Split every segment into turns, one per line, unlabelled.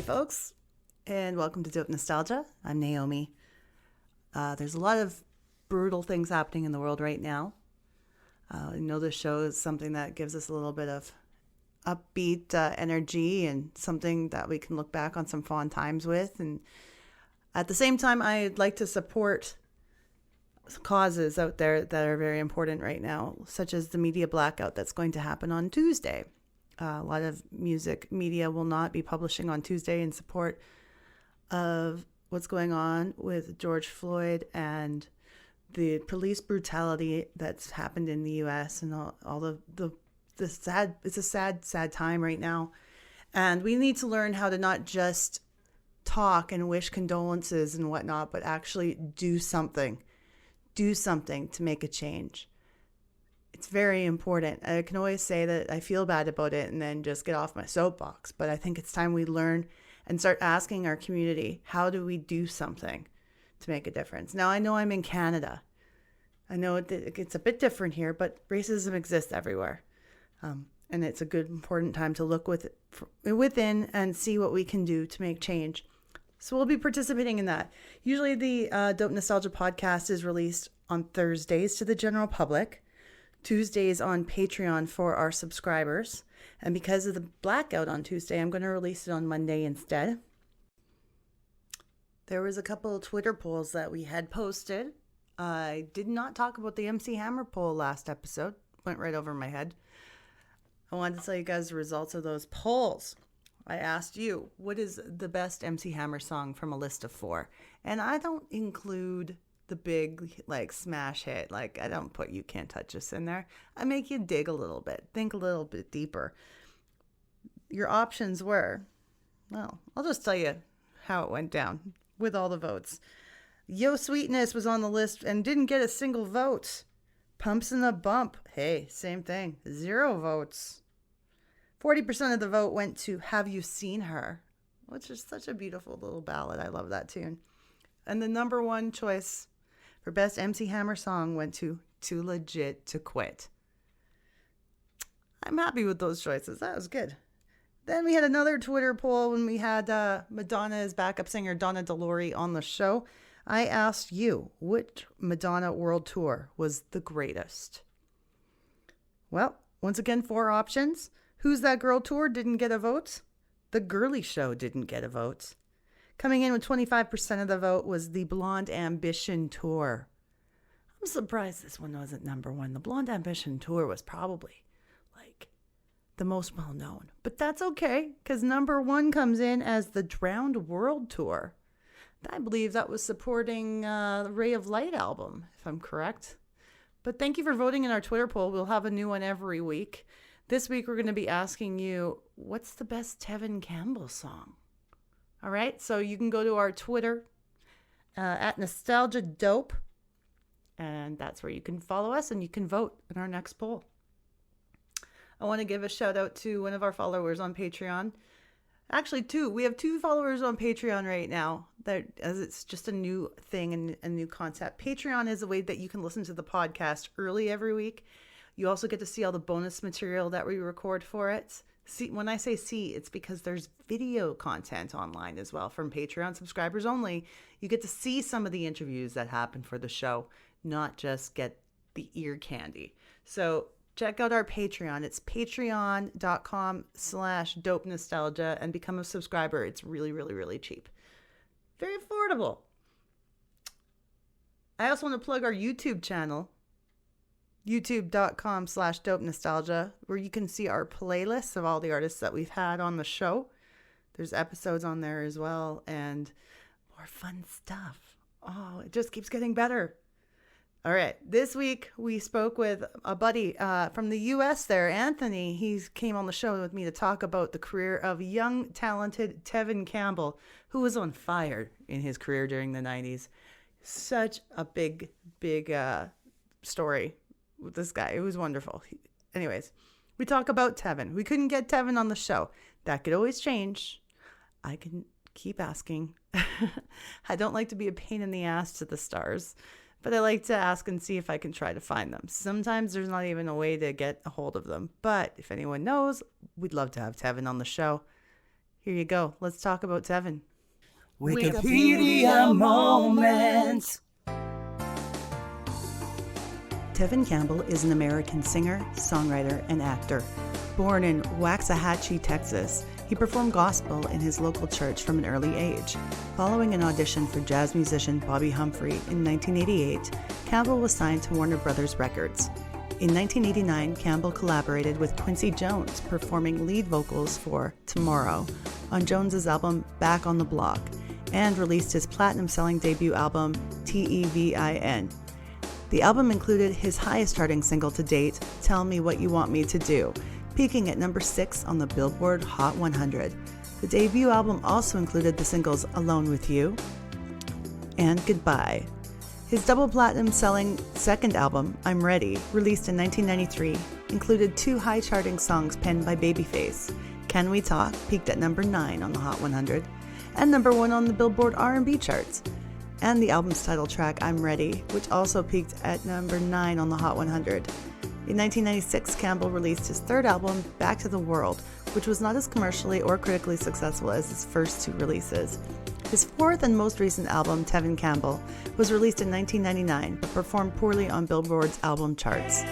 folks, and welcome to Dope Nostalgia. I'm Naomi. There's a lot of brutal things happening in the world right now. I know this show is something that gives us a little bit of upbeat energy and something that we can look back on some fond times with. And at the same time, I'd like to support causes out there that are very important right now, such as the media blackout that's going to happen on Tuesday. A lot of music media will not be publishing on Tuesday in support of what's going on with George Floyd and the police brutality that's happened in the U.S. and all the sad. It's a sad time right now, and we need to learn how to not just talk and wish condolences and whatnot, but actually do something to make a change. It's very important. I can always say that I feel bad about it and then just get off my soapbox. But I think it's time we learn and start asking our community, how do we do something to make a difference? Now, I know I'm in Canada. I know it's a bit different here, but racism exists everywhere. And it's a good, important time to look within and see what we can do to make change. So we'll be participating in that. Usually the Dope Nostalgia podcast is released on Thursdays to the general public. Tuesdays on Patreon for our subscribers. And because of the blackout on Tuesday, I'm going to release it on Monday instead. There was a couple of Twitter polls that we had posted. I did not talk about the MC Hammer poll last episode. Went right over my head. I wanted to tell you guys the results of those polls. I asked you, what is the best MC Hammer song from a list of 4? And I don't include the big smash hit. I don't put You Can't Touch Us in there. I make you dig a little bit, think a little bit deeper. Your options were, well, I'll just tell you how it went down with all the votes. Yo Sweetness was on the list and didn't get a single vote. Pumps in the Bump, hey, same thing, 0 votes. 40% of the vote went to Have You Seen Her, which is such a beautiful little ballad. I love that tune. And the number one choice for best MC Hammer song went to Too Legit to Quit. I'm happy with those choices. That was good. Then we had another Twitter poll when we had Madonna's backup singer Donna DeLory on the show. I asked you, which Madonna world tour was the greatest? Well, once again, 4 options. Who's That Girl tour didn't get a vote. The Girly Show didn't get a vote. Coming in with 25% of the vote was the Blonde Ambition tour. I'm surprised this one wasn't number 1. The Blonde Ambition tour was probably the most well known. But that's okay, because number 1 comes in as the Drowned World tour. I believe that was supporting the Ray of Light album, if I'm correct. But thank you for voting in our Twitter poll. We'll have a new one every week. This week we're going to be asking you, what's the best Tevin Campbell song? All right, so you can go to our Twitter at Nostalgia Dope, and that's where you can follow us and you can vote in our next poll. I want to give a shout out to one of our followers on Patreon. Actually, 2. We have 2 followers on Patreon right now. As it's just a new thing and a new concept. Patreon is a way that you can listen to the podcast early every week. You also get to see all the bonus material that we record for it. See, when I say see, it's because there's video content online as well from Patreon subscribers only. You get to see some of the interviews that happen for the show, not just get the ear candy. So check out our Patreon. It's patreon.com/dope nostalgia and become a subscriber. It's really, really, really cheap. Very affordable. I also want to plug our YouTube channel, youtube.com/dope nostalgia, where you can see our playlists of all the artists that we've had on the show. There's episodes on there as well and more fun stuff. Oh, it just keeps getting better. All right. This week we spoke with a buddy from the U.S. there, Anthony. He came on the show with me to talk about the career of young, talented Tevin Campbell, who was on fire in his career during the 90s. Such a big story with this guy. It was wonderful. Anyways, we talk about Tevin. We couldn't get Tevin on the show. That could always change. I can keep asking. I don't like to be a pain in the ass to the stars, but I like to ask and see if I can try to find them. Sometimes there's not even a way to get a hold of them. But if anyone knows, we'd love to have Tevin on the show. Here you go. Let's talk about Tevin.
Wikipedia moment.
Tevin Campbell is an American singer, songwriter, and actor. Born in Waxahachie, Texas, he performed gospel in his local church from an early age. Following an audition for jazz musician Bobby Humphrey in 1988, Campbell was signed to Warner Brothers Records. In 1989, Campbell collaborated with Quincy Jones, performing lead vocals for Tomorrow on Jones's album Back on the Block, and released his platinum-selling debut album Tevin. The album included his highest-charting single to date, Tell Me What You Want Me to Do, peaking at number 6 on the Billboard Hot 100. The debut album also included the singles Alone With You and Goodbye. His double platinum-selling second album, I'm Ready, released in 1993, included 2 high-charting songs penned by Babyface. Can We Talk peaked at number 9 on the Hot 100, and number 1 on the Billboard R&B charts. And the album's title track, I'm Ready, which also peaked at number 9 on the Hot 100. In 1996, Campbell released his third album, Back to the World, which was not as commercially or critically successful as his first 2 releases. His fourth and most recent album, Tevin Campbell, was released in 1999, but performed poorly on Billboard's album charts.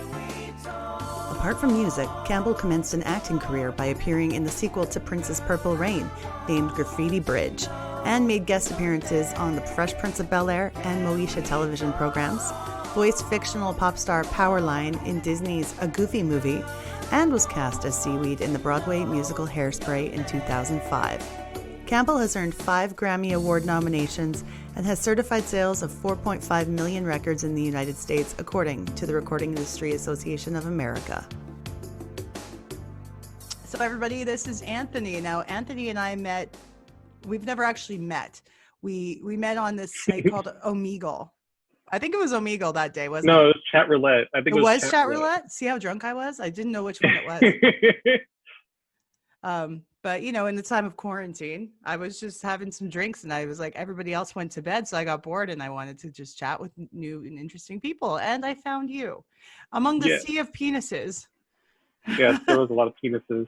Apart from music, Campbell commenced an acting career by appearing in the sequel to Prince's Purple Rain, named Graffiti Bridge, and made guest appearances on The Fresh Prince of Bel-Air and Moesha television programs, voiced fictional pop star Powerline in Disney's A Goofy Movie, and was cast as Seaweed in the Broadway musical Hairspray in 2005. Campbell has earned 5 Grammy Award nominations and has certified sales of 4.5 million records in the United States, according to the Recording Industry Association of America. So everybody, this is Anthony. Now, Anthony and I met, we've never actually met. We met on this site called Omegle. I think it was Omegle that day, wasn't it?
No, it was chat roulette. I think
it was chat roulette. See how drunk I was? I didn't know which one it was. But, you know, in the time of quarantine, I was just having some drinks and I was like, everybody else went to bed. So I got bored and I wanted to just chat with new and interesting people. And I found you among the sea of penises.
Yes, there was a lot of penises.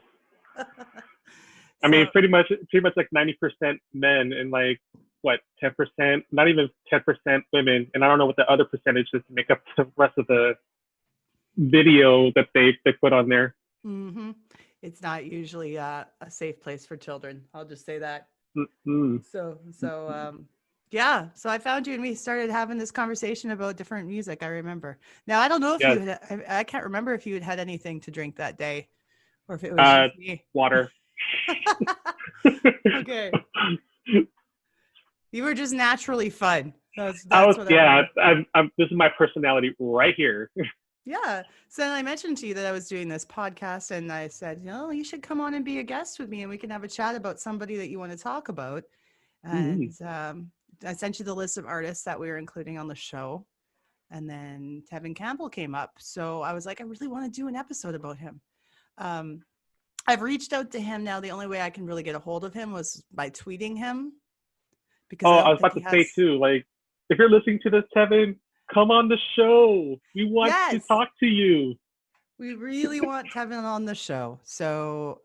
I mean, pretty much like 90% men and like, what, 10%, not even 10% women. And I don't know what the other percentage is to make up the rest of the video that they put on there.
Mm-hmm. It's not usually a safe place for children. I'll just say that.
Mm-hmm.
So I found you and we started having this conversation about different music. I remember. Now, I don't know if I can't remember if you had anything to drink that day or if it was just me.
Water.
Okay. You were just naturally fun. This
is my personality right here.
Yeah. So I mentioned to you that I was doing this podcast and I said, you should come on and be a guest with me and we can have a chat about somebody that you want to talk about. And I sent you the list of artists that we were including on the show. And then Tevin Campbell came up. So I was like, I really want to do an episode about him. I've reached out to him now. The only way I can really get a hold of him was by tweeting him. Because
I was about to say too, like, if you're listening to this, Tevin, come on the show. We want to talk to you.
We really want Tevin on the show. So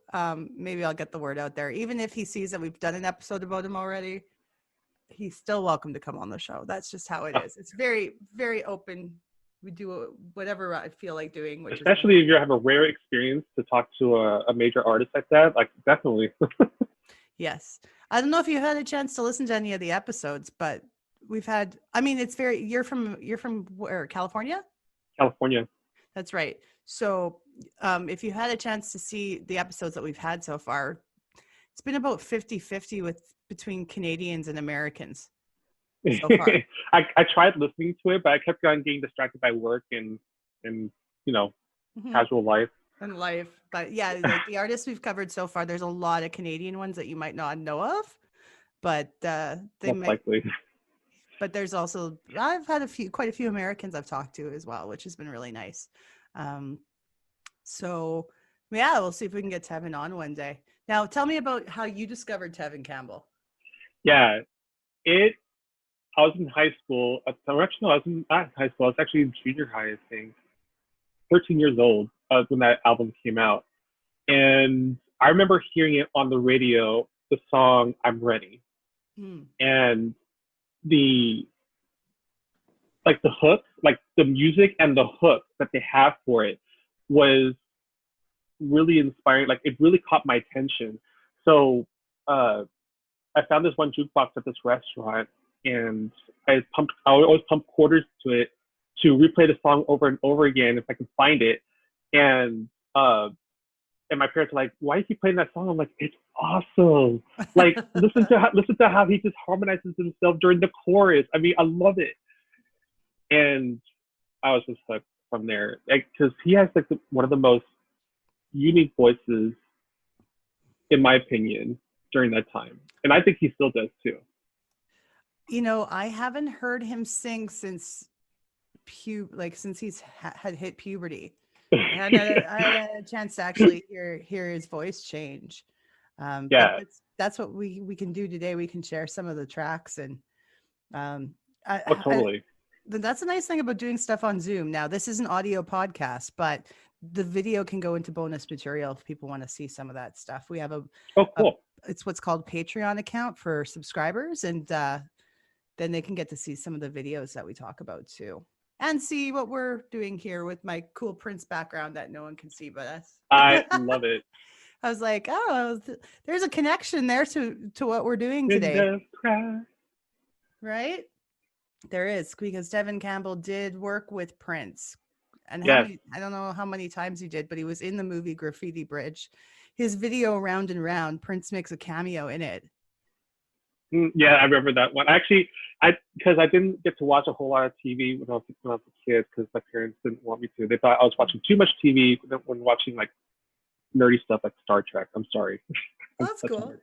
maybe I'll get the word out there. Even if he sees that we've done an episode about him already, he's still welcome to come on the show. That's just how it is. It's very, very open. We do whatever I feel like doing.
Especially if you have a rare experience to talk to a major artist like that. Like, definitely.
Yes. I don't know if you had a chance to listen to any of the episodes, but we've had, you're from where, California?
California.
That's right. So if you had a chance to see the episodes that we've had so far, it's been about 50-50 between Canadians and Americans so far.
I tried listening to it, but I kept on getting distracted by work and casual life.
And life. But yeah, like the artists we've covered so far, there's a lot of Canadian ones that you might not know of, but likely. But there's also, I've had quite a few Americans I've talked to as well, which has been really nice. So yeah, we'll see if we can get Tevin on one day. Now, tell me about how you discovered Tevin Campbell.
Yeah, I was in high school. I was not high school. I was actually in junior high, I think. 13 years old when that album came out. And I remember hearing it on the radio the song "I'm Ready," and the the hook, like the music and the hook that they have for it was really inspiring. Like it really caught my attention. So I found this one jukebox at this restaurant, and I would always pump quarters to it to replay the song over and over again if I could find it. And and my parents were like, "Why do you keep playing that song?" I'm like, "It's awesome! Like listen to how he just harmonizes himself during the chorus. I mean, I love it." And I was just hooked from there, because he has like one of the most unique voices, in my opinion, during that time, and I think he still does too.
You know, I haven't heard him sing since since he's had hit puberty. I had a chance to actually hear his voice change. But
Yeah.
that's what we can do today. We can share some of the tracks, and
Oh, totally.
that's a nice thing about doing stuff on Zoom. Now, this is an audio podcast, but the video can go into bonus material if people want to see some of that stuff. We have
Oh, cool.
It's what's called Patreon account for subscribers, and then they can get to see some of the videos that we talk about too, and see what we're doing here with my cool Prince background that no one can see but us.
I love it.
I was like, oh, there's a connection there to what we're doing today. Right? There is, because Tevin Campbell did work with Prince. And
yes.
I don't know how many times he did, but he was in the movie Graffiti Bridge. His video Round and Round, Prince makes a cameo in it.
Yeah, I remember that one. Actually, because I didn't get to watch a whole lot of TV when I was a kid, because my parents didn't want me to. They thought I was watching too much TV when watching like nerdy stuff like Star Trek. I'm sorry.
Oh, that's cool.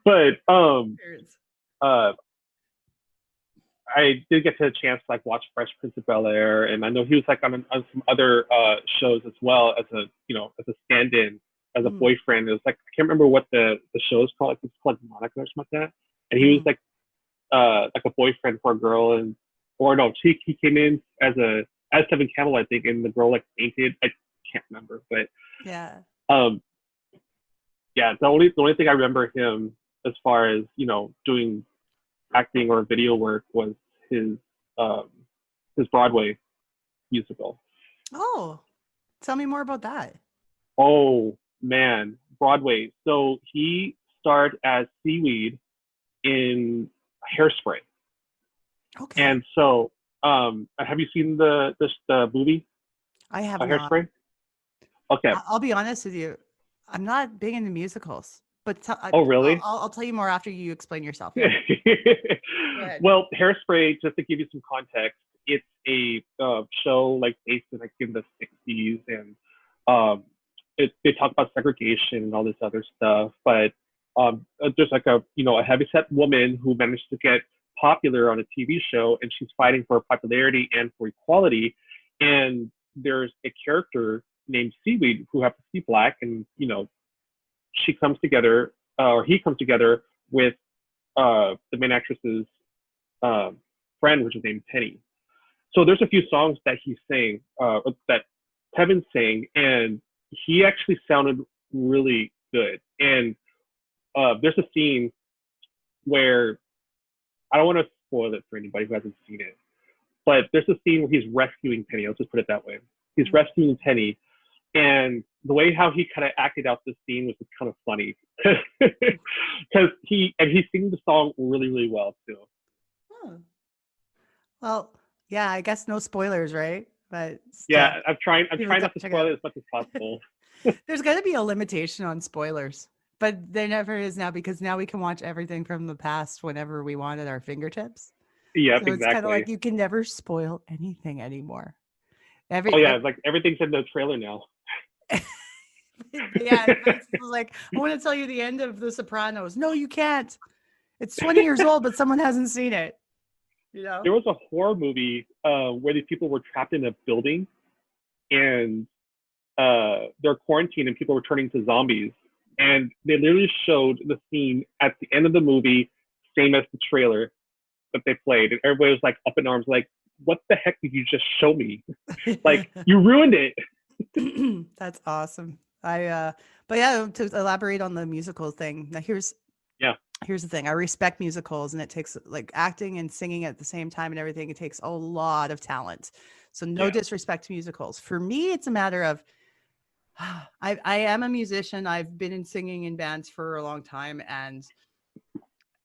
But I did get to a chance to like watch Fresh Prince of Bel-Air, and I know he was like on some other shows as well as a stand-in, as a boyfriend. It was like, I can't remember what the show is called. It's called Monica or something like that. And he was like a boyfriend for a girl, he came in as Tevin Campbell, I think, and the girl like fainted. I can't remember, but
yeah.
Yeah, the only thing I remember him as far as doing acting or video work was his Broadway musical.
Oh, tell me more about that.
Oh man, Broadway. So he starred as Seaweed in Hairspray.
Okay.
And so, have you seen the movie?
I have
not. Hairspray. Okay.
I'll be honest with you. I'm not big into musicals, but
oh really?
I'll tell you more after you explain yourself. Yeah.
Well, Hairspray, just to give you some context, it's a show like based in like in the 60s, and they talk about segregation and all this other stuff. But there's like a heavyset woman who managed to get popular on a TV show, and she's fighting for popularity and for equality. And there's a character named Seaweed who happens to be black, and she comes together, or he comes together with the main actress's friend, which is named Penny. So there's a few songs that he sang, that Tevin sang, and he actually sounded really good. And there's a scene where, I don't want to spoil it for anybody who hasn't seen it, but there's a scene where he's rescuing Penny. Let's just put it that way. He's rescuing Penny, and the way how he kind of acted out this scene was just kind of funny, because he sings the song really, really well too.
Oh. Well, yeah, I guess no spoilers, right? But
yeah, I'm trying not to spoil it as much as possible.
There's got to be a limitation on spoilers, but there never is now, because now we can watch everything from the past whenever we want at our fingertips.
Yeah,
so
exactly.
It's kind of like you can never spoil anything anymore.
Like everything's in the trailer now.
Yeah, it's like, I want to tell you the end of The Sopranos. No, you can't. It's 20 years old, but someone hasn't seen it.
There was a horror movie where these people were trapped in a building, and they're quarantined, and people were turning to zombies. And they literally showed the scene at the end of the movie, same as the trailer that they played. And everybody was like up in arms, like, what the heck did you just show me? Like, you ruined it.
That's awesome. But yeah, to elaborate on the musical thing, now here's here's the thing. I respect musicals, and it takes like acting and singing at the same time and everything. It takes a lot of talent. So no
Yeah.
disrespect to musicals. For me, it's a matter of I am a musician. I've been in singing in bands for a long time, and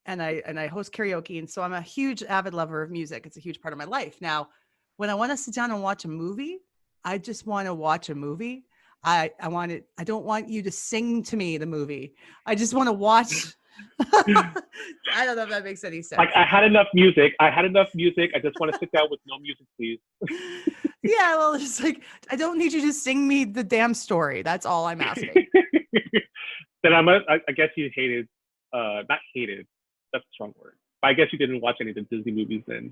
I host karaoke, and so I'm a huge avid lover of music. It's a huge part of my life. Now, when I want to sit down and watch a movie, I just want to watch a movie. I want it. I don't want you to sing to me the movie. I just want to watch. I don't know if that makes any
Like,
sense.
I had enough music. I had enough music. I just want to sit down with no music, please.
Yeah, well, it's like I don't need you to sing me the damn story. That's all I'm asking.
Then I guess you hated, not hated, that's a strong word. But I guess you didn't watch any of the Disney movies then.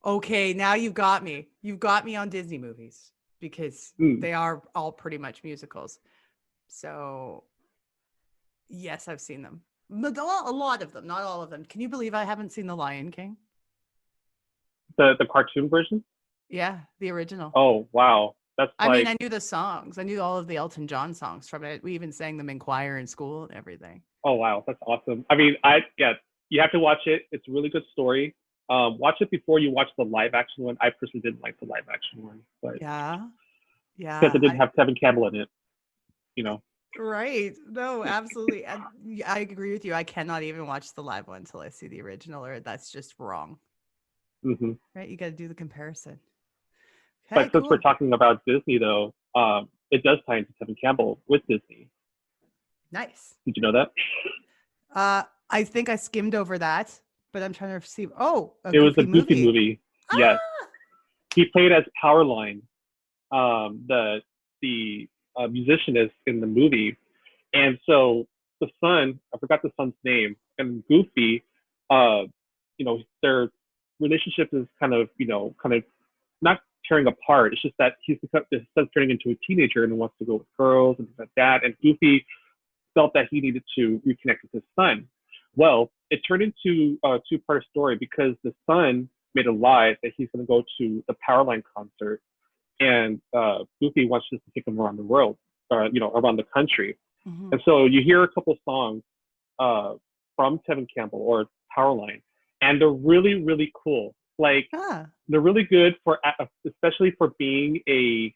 Okay, now you've got me. You've got me on Disney movies because
Mm.
they are all pretty much musicals. So, yes, I've seen them. But a lot of them, not all of them. Can you believe I haven't seen The Lion King?
The cartoon version?
Yeah, the original.
Oh, wow. That's
I mean,
like,
I knew the songs. I knew all of the Elton John songs from it. We even sang them in choir in school and everything.
oh, wow. That's awesome. I mean, yeah, you have to watch it. It's a really good story. Watch it before you watch the live action one. I personally didn't like the live action one, but
Yeah.
because
Yeah.
it didn't have Tevin Campbell in it, you know.
Right. No, absolutely. And I agree with you. I cannot even watch the live one until I see the original, or that's just wrong.
Hmm.
Right? You got to do the comparison.
But
Okay,
since we're
cool.
talking about Disney, though, it does tie into Tevin Campbell with Disney.
Nice.
Did you know that?
I think I skimmed over that, but I'm trying to see. Oh, a
It was a
Goofy
Goofy
movie.
movie. Yes,
Ah!
he played as Powerline, the musician is in the movie, and so the son, I forgot the son's name, and Goofy, uh, their relationship is kind of not tearing apart. It's just that his son's turning into a teenager and wants to go with girls and things like that. And Goofy felt that he needed to reconnect with his son. Well, it turned into a two-part story because the son made a lie that he's going to go to the Powerline concert, and Goofy wants just to take him around the world, around the country.
Mhm.
And so you hear a couple songs uh, from Tevin Campbell or Powerline, and they're really, really cool. Like,
Ah.
they're really good for, especially for being a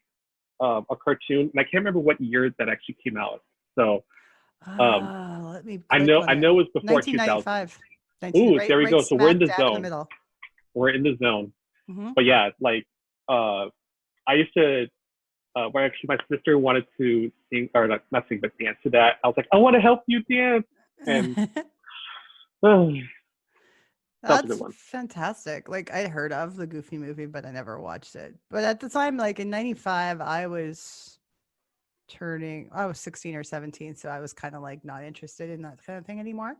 cartoon. And I can't remember what year that actually came out. So um,
Let me
I
click
know
on
I
it.
know it was before 2000.
1995. 19,
Ooh,
right,
there we
right
go. So we're
smack
in the
dab in the
zone.
middle.
We're in the zone.
Hmm.
But yeah, like uh, I used to. Where actually my sister wanted to sing, or not sing, but dance to that. I was like, I want to help you dance, and that was a good
That's
one.
fantastic. Like I heard of the Goofy movie, but I never watched it. But at the time, like in 95, I was 16 or 17. So I was kind of like not interested in that kind of thing anymore.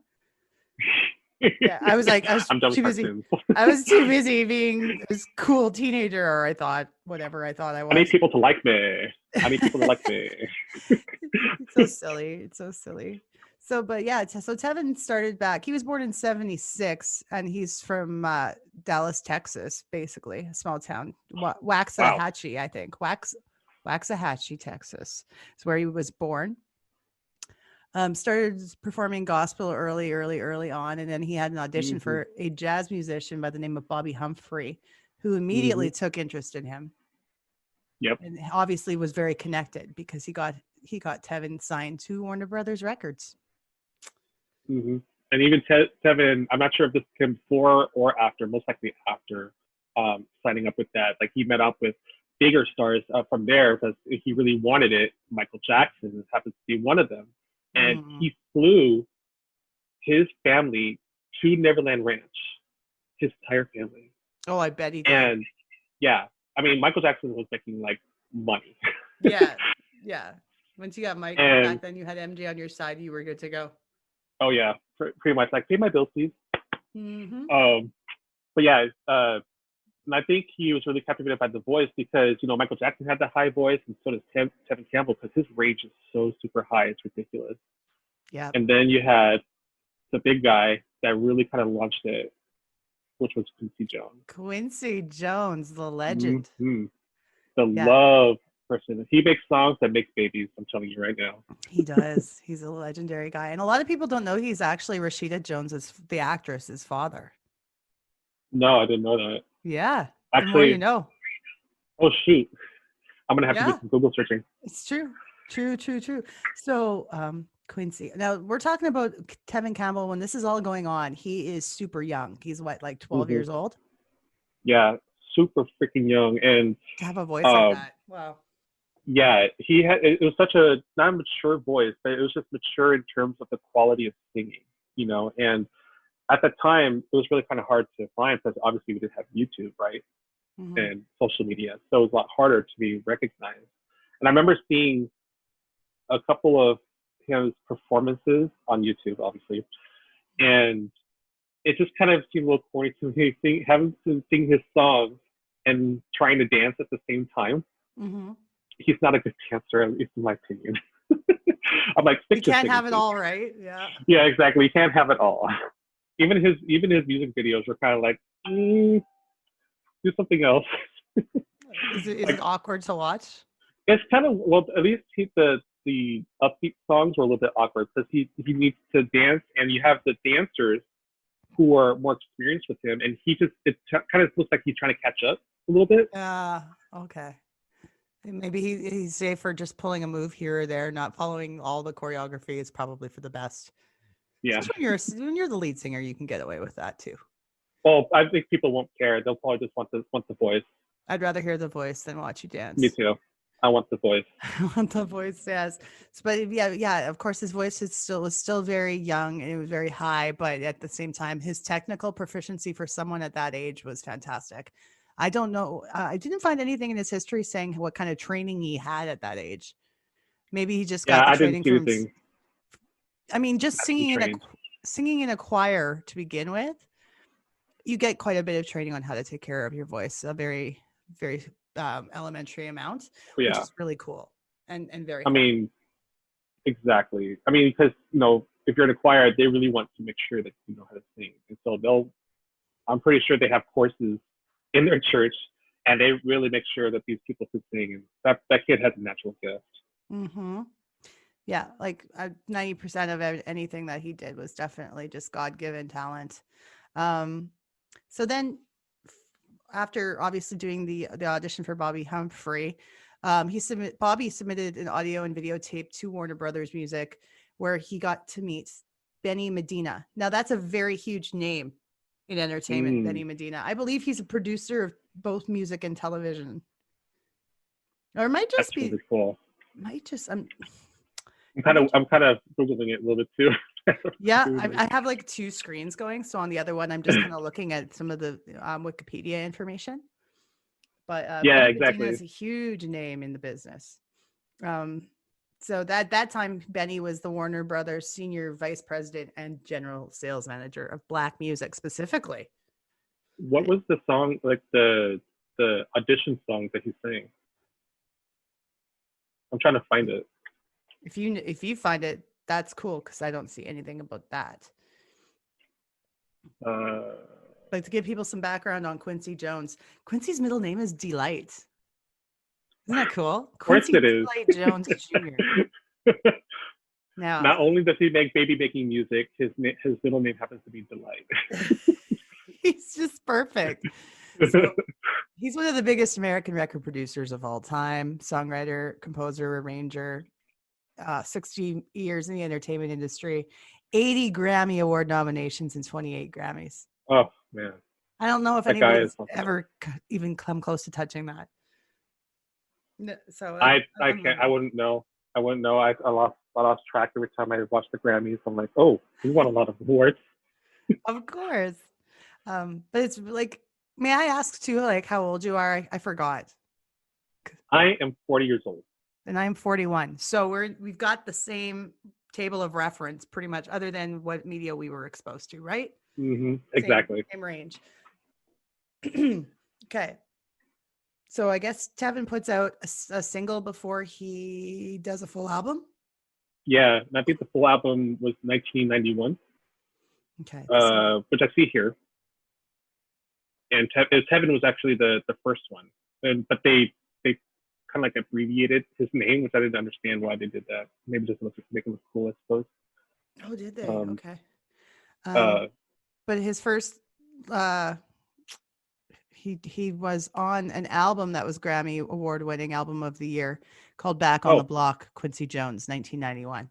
Yeah. I was
I'm done with
too busy.
cartoons.
I was too busy being this cool teenager, or I thought whatever I thought I
I need
was.
people to like me. I need people to like me.
It's so silly. It's so silly. So, but yeah, so Tevin started back. He was born in 76 and he's from Dallas, Texas, basically, a small town.
Wow.
Waxahachie, I think. Waxahachie, Texas is where he was born. Started performing gospel early on. And then he had an audition
Hmm.
for a jazz musician by the name of Bobby Humphrey, who
Hmm.
immediately took interest in him
Yep.
and obviously was very connected because he got Tevin signed to Warner Brothers Records.
Hmm. And even Tevin, I'm not sure if this came before or after, most likely after signing up with that. Like, he met up with bigger stars from there because he really wanted it. Michael Jackson happens to be one of them. And
Mm.
he flew his family to Neverland Ranch, his entire family.
Oh, I bet he did.
And yeah, I mean, Michael Jackson was making like money.
Yeah, yeah. Once you got Mike back
And
then, you had MJ on your side. You were good to go.
oh yeah, pretty much like pay my bills, please.
Hmm.
Um, but yeah, and I think he was really captivated by the voice because Michael Jackson had the high voice, and so does Tevin Campbell because his range is so super high, it's ridiculous.
Yeah.
And then you had the big guy that really kind of launched it, which was Quincy Jones.
Quincy Jones, the legend.
Mm-hmm. The
Yeah.
love. person. He makes songs that make babies. I'm telling you right now.
He does. He's a legendary guy. And a lot of people don't know he's actually Rashida Jones's, the actress's father.
No, I didn't know that.
Yeah. The more you
Actually,
know.
oh shoot, I'm gonna have to do
Yeah.
some Google searching.
It's true. True. So, Quincy. Now we're talking about Tevin Campbell. When this is all going on, he is super young. He's what, like 12
Hmm.
years old?
Yeah, super freaking young, and
To have a voice like
um,
that. Wow.
yeah, he had. It was such a not a mature voice, but it was just mature in terms of the quality of singing, you know. And at the time, it was really kind of hard to find because obviously we didn't have YouTube, right,
Hmm.
and social media, so it was a lot harder to be recognized. And I remember seeing a couple of his performances on YouTube, obviously, and it just kind of seemed a little corny to me, having to sing his songs and trying to dance at the same time.
Hmm.
He's not a good dancer, at least in my opinion. I'm like,
You
stick to
can't
singing,
have it
please.
all, right? Yeah.
Yeah, exactly. You can't have it all. Even his music videos were kind of like, do something else.
Is
Like
it awkward to watch?
it's kind of well, at least the upbeat songs were a little bit awkward because he needs to dance, and you have the dancers who are more experienced with him, and he just kind of looks like he's trying to catch up a little bit.
Yeah. Okay. Maybe he's safe for just pulling a move here or there, not following all the choreography is probably for the best.
Yeah.
Especially when you're the lead singer, you can get away with that too.
Well, I think people won't care. They'll probably just want the voice.
I'd rather hear the voice than watch you
Me
dance.
too. I want the voice.
I want the voice, yes. But yeah. Of course, his voice was still very young and it was very high, but at the same time, his technical proficiency for someone at that age was fantastic. I don't know. I didn't find anything in his history saying what kind of training he had at that age. Maybe he just
Yeah,
got the
I didn't
training
see
from.
anything.
I mean, just
Has to be trained.
singing in a choir to begin with, you get quite a bit of training on how to take care of your voice. A very elementary amount,
But
which
yeah,
is really cool and very
I
helpful.
mean, exactly. I mean, because if you're in a choir, they really want to make sure that you know how to sing, and so they'll. I'm pretty sure they have courses in their church, and they really make sure that these people can sing. And that kid has a natural gift.
Mm-hmm. Yeah, like 90% of anything that he did was definitely just God-given talent. Um, so then, after obviously doing the audition for Bobby Humphrey, Bobby submitted an audio and videotape to Warner Brothers Music, where he got to meet Benny Medina. Now that's a very huge name in entertainment, Benny Medina. I believe he's a producer of both music and television, or it might
That's
just be,
really cool.
might just
I'm kind of googling it a little bit too.
Yeah, I have like two screens going. So on the other one, I'm just kind of looking at some of the Wikipedia information. But
Yeah,
Benny Medina
exactly.
is a huge name in the business. Um, so that time, Benny was the Warner Brothers senior vice president and general sales manager of black music specifically.
What was the song like the audition song that he sang? I'm trying to find it.
If you find it, that's cool because I don't see anything about that.
Uh,
Like to give people some background on Quincy Jones. Quincy's middle name is Delight. Isn't that cool?
of course
Quincy
it is.
Delight Jones Jr. Now,
Not only does he make baby making music, his middle name happens to be Delight.
he's just perfect. So he's one of the biggest American record producers of all time, songwriter, composer, arranger, 60 years in the entertainment industry, 80 Grammy Award nominations and 28 Grammys.
Oh man,
I don't know if
that guy is
anybody's
something else.
ever even come close to touching that. No, so
I can't. I wouldn't know. I wouldn't know. I lost track every time I watched the Grammys. I'm like, oh, he won a lot of awards.
Of course. But it's like, may I ask too, like how old you are? I forgot.
I am 40 years old.
And I'm 41. So we've got the same table of reference pretty much, other than what media we were exposed to, right?
Exactly.
Same range. Okay. So I guess Tevin puts out a single before he does a full album.
Yeah, and I think the full album was 1991.
Okay.
Which I see here. And Tevin was actually the first one, but they kind of like abbreviated his name, which I didn't understand why they did that. Maybe just to make him look cool, I suppose.
Oh, did they?
Um,
Okay.
uh,
But his first, he was on an album that was Grammy Award winning album of the year called Back on the
oh,
Block, Quincy Jones, 1991.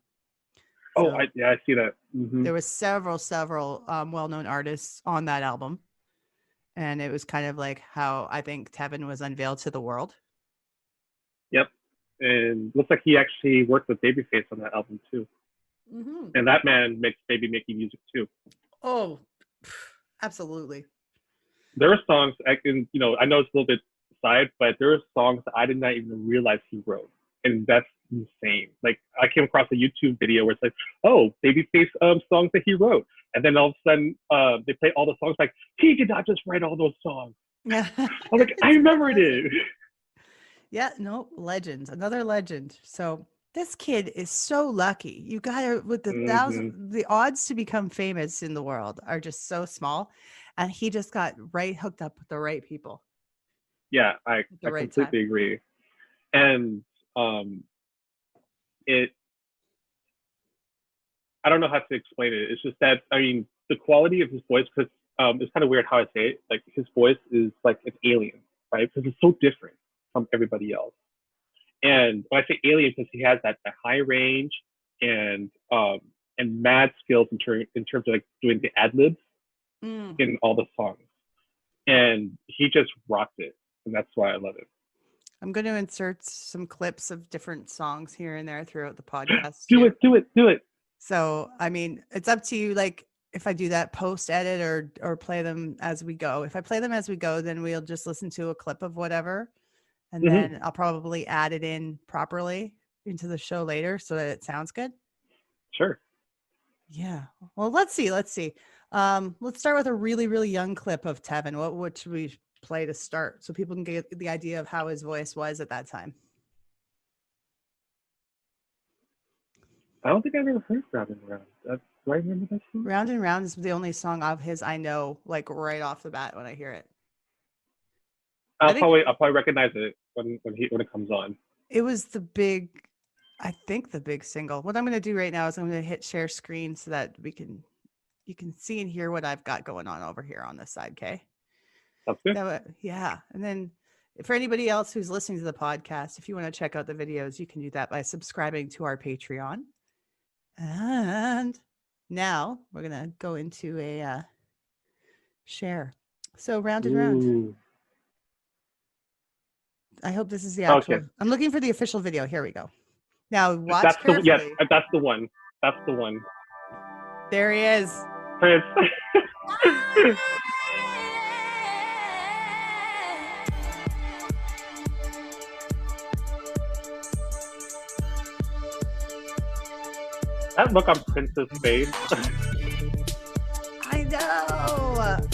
oh,
So
I see that.
there was several well-known artists on that album. And it was kind of like how I think Tevin was unveiled to the world.
Yep. And looks like he actually worked with Babyface on that album too.
Mm-hmm.
And that man makes baby making music too.
Oh, absolutely.
There are songs I can, I know it's a little bit side, but there are songs that I did not even realize he wrote, and that's insane. Like I came across a YouTube video where it's like, oh, Babyface songs that he wrote, and then all of a sudden they play all the songs like he did not just write all those songs.
Yeah,
I'm like, I remembered it.
Yeah, no, legend, another legend. So this kid is so lucky. You gotta with the odds to become famous in the world are just so small, and he just got hooked up with the right people.
Yeah, I
right
completely agree. And it, I don't know how to explain it. It's just that, I mean, the quality of his voice, because it's kind of weird how I say it. Like his voice is like an alien, right? Because it's so different from everybody else. And when I say alien, because he has that high range and mad skills in terms of like doing the ad libs in all the songs, and he just rocked it, and that's why I love it.
I'm going to insert some clips of different songs here and there throughout the podcast.
Do it.
So, I mean, it's up to you. Like if I do that post edit or play them as we go. If I play them as we go, then we'll just listen to a clip of whatever. And then I'll probably add it in properly into the show later so that it sounds good.
Sure.
Yeah. Well, let's see. Let's start with a really, really young clip of Tevin. What should we play to start so people can get the idea of how his voice was at that time?
I don't think I've ever heard Round and Round. Do I remember that song?
Round and Round is the only song of his I know, like right off the bat when I hear it.
I'll probably recognize it when it comes on.
It was the big single. What I'm going to do right now is I'm going to hit share screen so that you can see and hear what I've got going on over here on this side. Okay.
That's good.
Yeah. And then for anybody else who's listening to the podcast, if you want to check out the videos, you can do that by subscribing to our Patreon. And now we're going to go into a share. So Round and Round. I hope this is the actual. Okay. I'm looking for the official video. Here we go. Now watch carefully.
Yes, that's the one. That's the one.
There he is.
Prince. That look on Prince's face.
I know.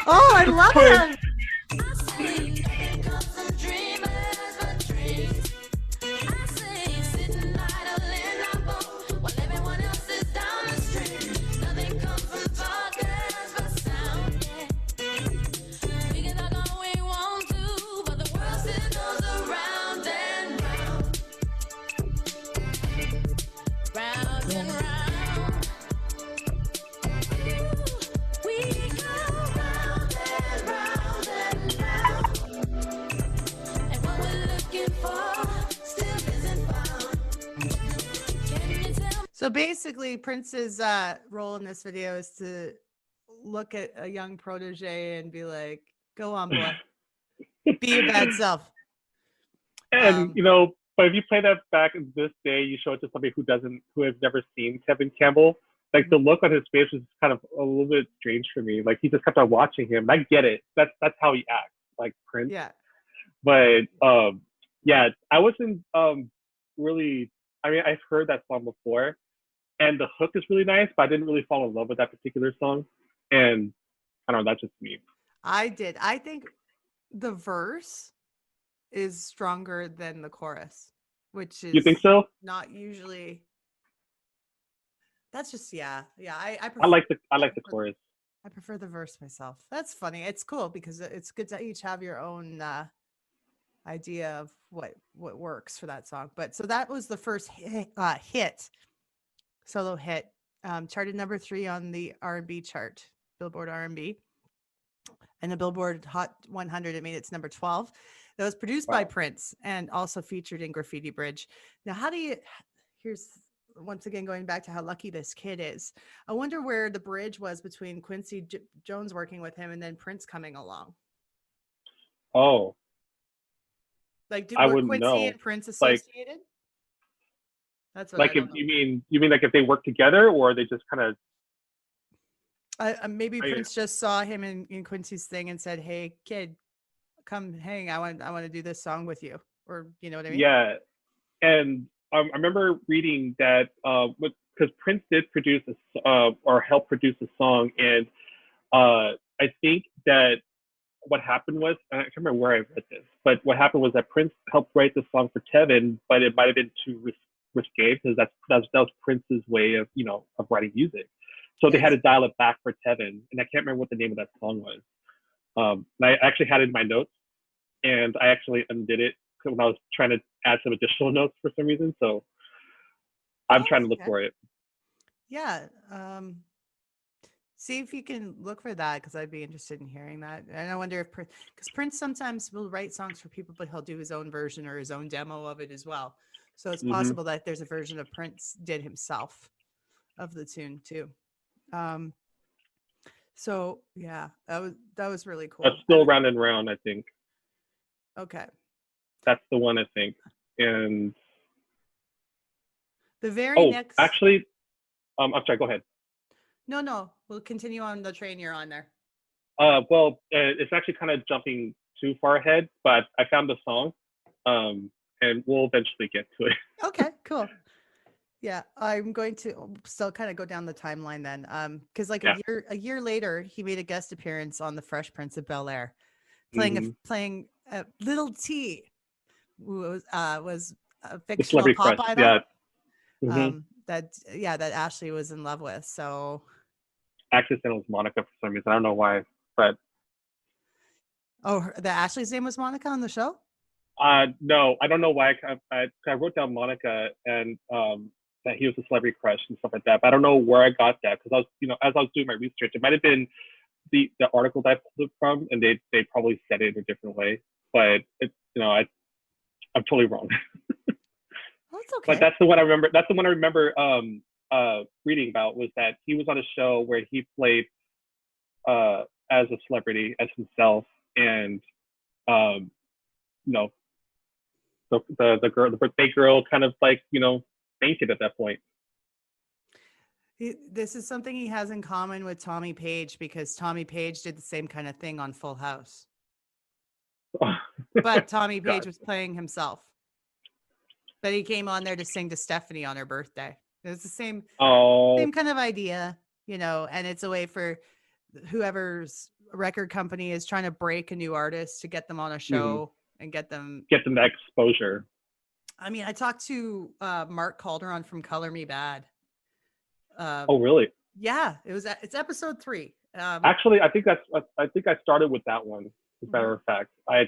Oh, I love it. So basically, Prince's role in this video is to look at a young protege and be like, "Go on, boy, be your bad self."
And but if you play that back in this day, you show it to somebody who has never seen Tevin Campbell. Like the look on his face was kind of a little bit strange for me. Like he just kept on watching him. And I get it. That's how he acts, like Prince.
Yeah.
But Yeah, I wasn't really. I mean, I've heard that song before, and the hook is really nice, but I didn't really fall in love with that particular song. And I don't know, that's just me.
I did. I think the verse is stronger than the chorus, which
You think
is
so?
not usually. That's just yeah. I
I
prefer
like the I
I
like the
prefer
chorus.
I prefer the verse myself. That's funny. It's cool because it's good to each have your own idea of what works for that song. But so that was the first hit, solo hit, charted number 3 on the R&B chart, Billboard R&B, and the Billboard Hot 100. It made its number 12. That was produced by
Wow.
Prince and also featured in Graffiti Bridge. Now, how do you? Here's once again going back to how lucky this kid is. I wonder where the bridge was between Quincy Jones working with him and then Prince coming along.
Oh,
Like,
I
were
wouldn't
Quincy
know.
and Prince
Like
associated? That's what I
like if
don't know.
you mean like if they work together or they just kind of.
Maybe Prince just saw him in Quincy's thing and said, "Hey, kid, come hang. I want to do this song with you," or you know what I mean?
Yeah, and I remember reading that because Prince did produce or help produce a song, and I think that what happened was, I can't remember where I read this, but what happened was that Prince helped write the song for Tevin, but it might have been too risque because that was Prince's way of of writing music. So they had
Yes.
to dial it back for Tevin, and I can't remember what the name of that song was. And I actually had it in my notes, and I actually undid it when I was trying to add some additional notes for some reason. So I'm
Oh,
trying to
that's
look
okay.
for it.
Yeah. See if you can look for that because I'd be interested in hearing that. And I wonder if because Prince sometimes will write songs for people, but he'll do his own version or his own demo of it as well. So it's
Hmm.
possible that there's a version of Prince did himself of the tune too. Um, so yeah, that was really
That's
cool.
still round and round. I think
Okay.
that's the one. I think. And
The very
oh,
next
actually, I'm sorry. Go ahead.
no, we'll continue on the train you're on there.
Well, it's actually kind of jumping too far ahead, but I found the song, and we'll eventually get to it.
Okay, cool. Yeah, I'm going to still kind of go down the timeline then. Because like
Yeah.
a year later, he made a guest appearance on The Fresh Prince of Bel-Air,
Hmm.
playing Little T, who was a
The
fictional
celebrity
pop
crush.
idol
Yeah. Hmm.
that Ashley was in love with. So
Actually, said it was Monica for some reason. I don't know why, but
the Ashley's name was Monica on the show?
no, I don't know why. I wrote down Monica and that he was a celebrity crush and stuff like that. But I don't know where I got that because I was, as I was doing my research, it might have been the article that I pulled it from, and they probably said it in a different way. But I'm totally wrong.
Oh, it's
But
okay.
That's the one I remember reading about was that he was on a show where he played as a celebrity as himself, and um, you know the girl, the birthday girl, kind of like fainted at that point.
This is something he has in common with Tommy Page because Tommy Page did the same kind of thing on Full House. But Tommy Page
God.
was playing himself. But he came on there to sing to Stephanie on her birthday. It was the
Oh.
same kind of idea, and it's a way for whoever's record company is trying to break a new artist to get them on a
Mm-hmm.
show and get them.
Get them that exposure.
I mean, I talked to Mark Calderon from Color Me Bad.
Oh, really?
Yeah, it's episode 3.
Actually, I think I started with that one. As a matter
Mhm.
of fact, I'm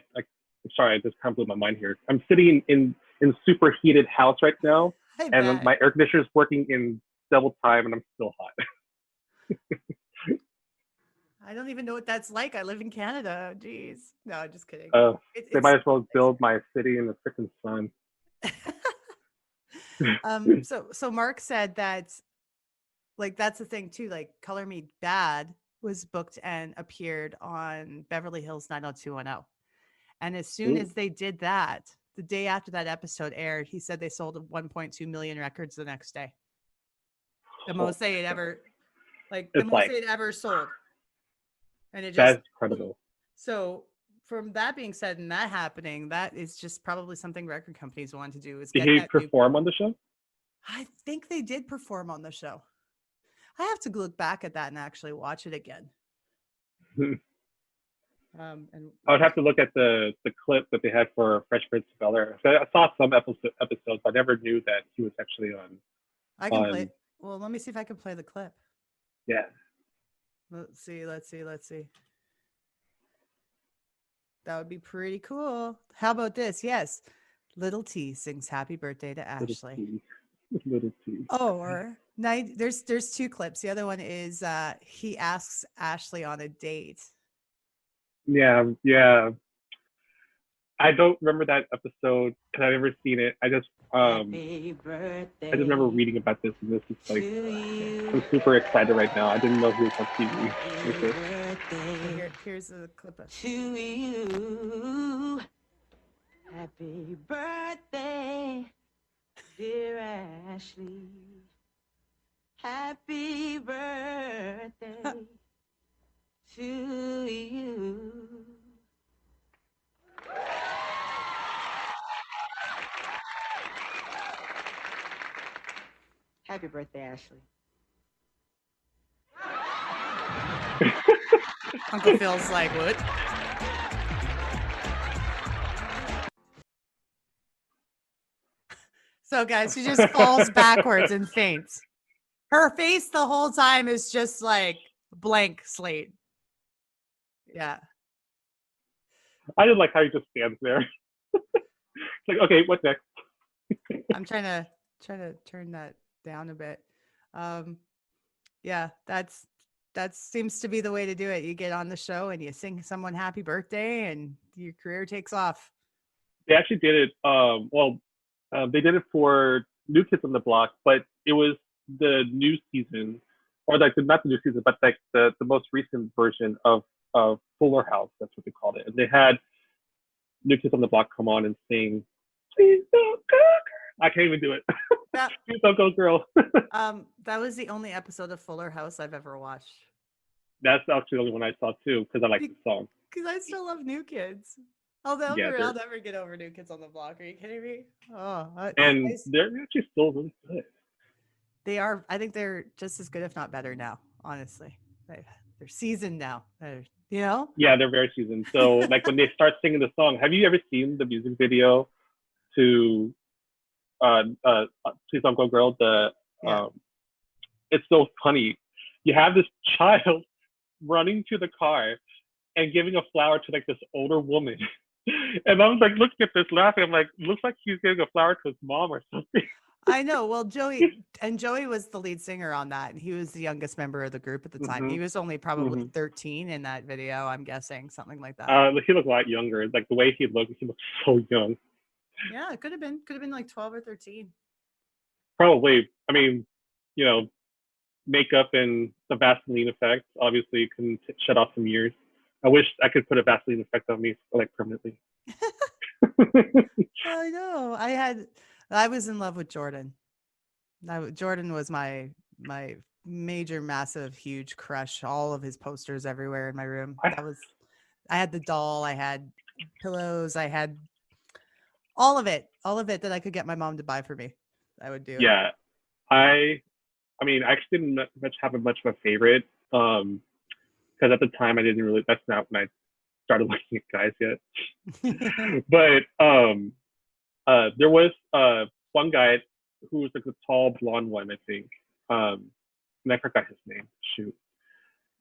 sorry, I just kind of blew my mind here. I'm sitting in super heated house right now,
I
and
bet.
my air conditioner is working in double time, and I'm still hot.
I don't even know what that's like. I live in Canada. Jeez. No, just kidding.
Uh, they
It's
might as well
nice
build my city in the freaking sun.
here. So Mark said that like that's the thing too. Like Color Me Bad was booked and appeared on Beverly Hills 90210. And as soon
Ooh.
as they did that, the day after that episode aired, he said they sold 1.2 million records the next day. The
Oh
most they had ever the
it's
most
like
they'd ever sold. And it just
that's
blew.
incredible.
So from that being said and that happening, that is just probably something record companies want to do is
Did
get
he
that new.
perform on the show?
I think they did perform on the show. I have to look back at that and actually watch it again. And
I would have to look at the clip that they had for Fresh Prince of Bel-Air. So I saw some episodes. I never knew that he was actually on.
I can play. Well, let me see if I can play the clip.
Yeah.
Let's see. That would be pretty cool. How about this? Yes. Little T sings happy birthday to Ashley.
Little T.
Oh, or there's two clips. The other one is he asks Ashley on a date.
Yeah. I don't remember that episode because I've never seen it. I just remember reading about this, and this is like I'm super excited right now. I didn't know he was on TV.
Here's the clip of
to you. Happy birthday, dear Ashley. Happy birthday to you. Happy birthday, Ashley.
Uncle Phil's like, what? So, guys, she just falls backwards and faints. Her face the whole time is just like blank slate. Yeah.
I just like how he just stands there. It's like, okay, what's next?
I'm trying to turn that down a bit. Yeah, that seems to be the way to do it. You get on the show and you sing someone happy birthday and your career takes off.
They actually did it. They did it for New Kids on the Block, but it was the new season, or like not the new season, but like the most recent version of Fuller House. That's what they called it. And they had New Kids on the Block come on and sing, "Please don't go, girl." I can't even do it. Please don't go, girl.
That was the only episode of Fuller House I've ever watched.
That's actually the only one I saw too, because I like the song.
Because I still love New Kids. I'll never get over New Kids on the Block. Are you kidding me?
They're actually still really good.
They are. I think they're just as good, if not better now. Honestly, they're seasoned now.
Yeah, they're very seasoned. So like when they start singing the song, have you ever seen the music video to "Please Don't Go, Girl"? It's so funny. You have this child running to the car and giving a flower to like this older woman. And I was like looking at this laughing. I'm like, looks like he's giving a flower to his mom or something.
I know. Well, Joey was the lead singer on that, and he was the youngest member of the group at the time.
Mm-hmm.
He was only probably 13 in that video, I'm guessing, something like that.
He looked a lot younger. Like the way he looked so young.
Yeah, it could have been like 12 or 13.
Probably. I mean, makeup and the Vaseline effect obviously can shut off some years. I wish I could put a Vaseline effect on me like permanently.
I know. I was in love with Jordan. Jordan was my major, massive, huge crush. All of his posters everywhere in my room. I had the doll. I had pillows. I had all of it that I could get my mom to buy for me. I would do.
Yeah, I mean, I actually didn't have much of a favorite. Because at the time I didn't really. That's not when I started looking at guys yet. But there was one guy who was like a tall blonde one, I think. And I forgot his name. Shoot.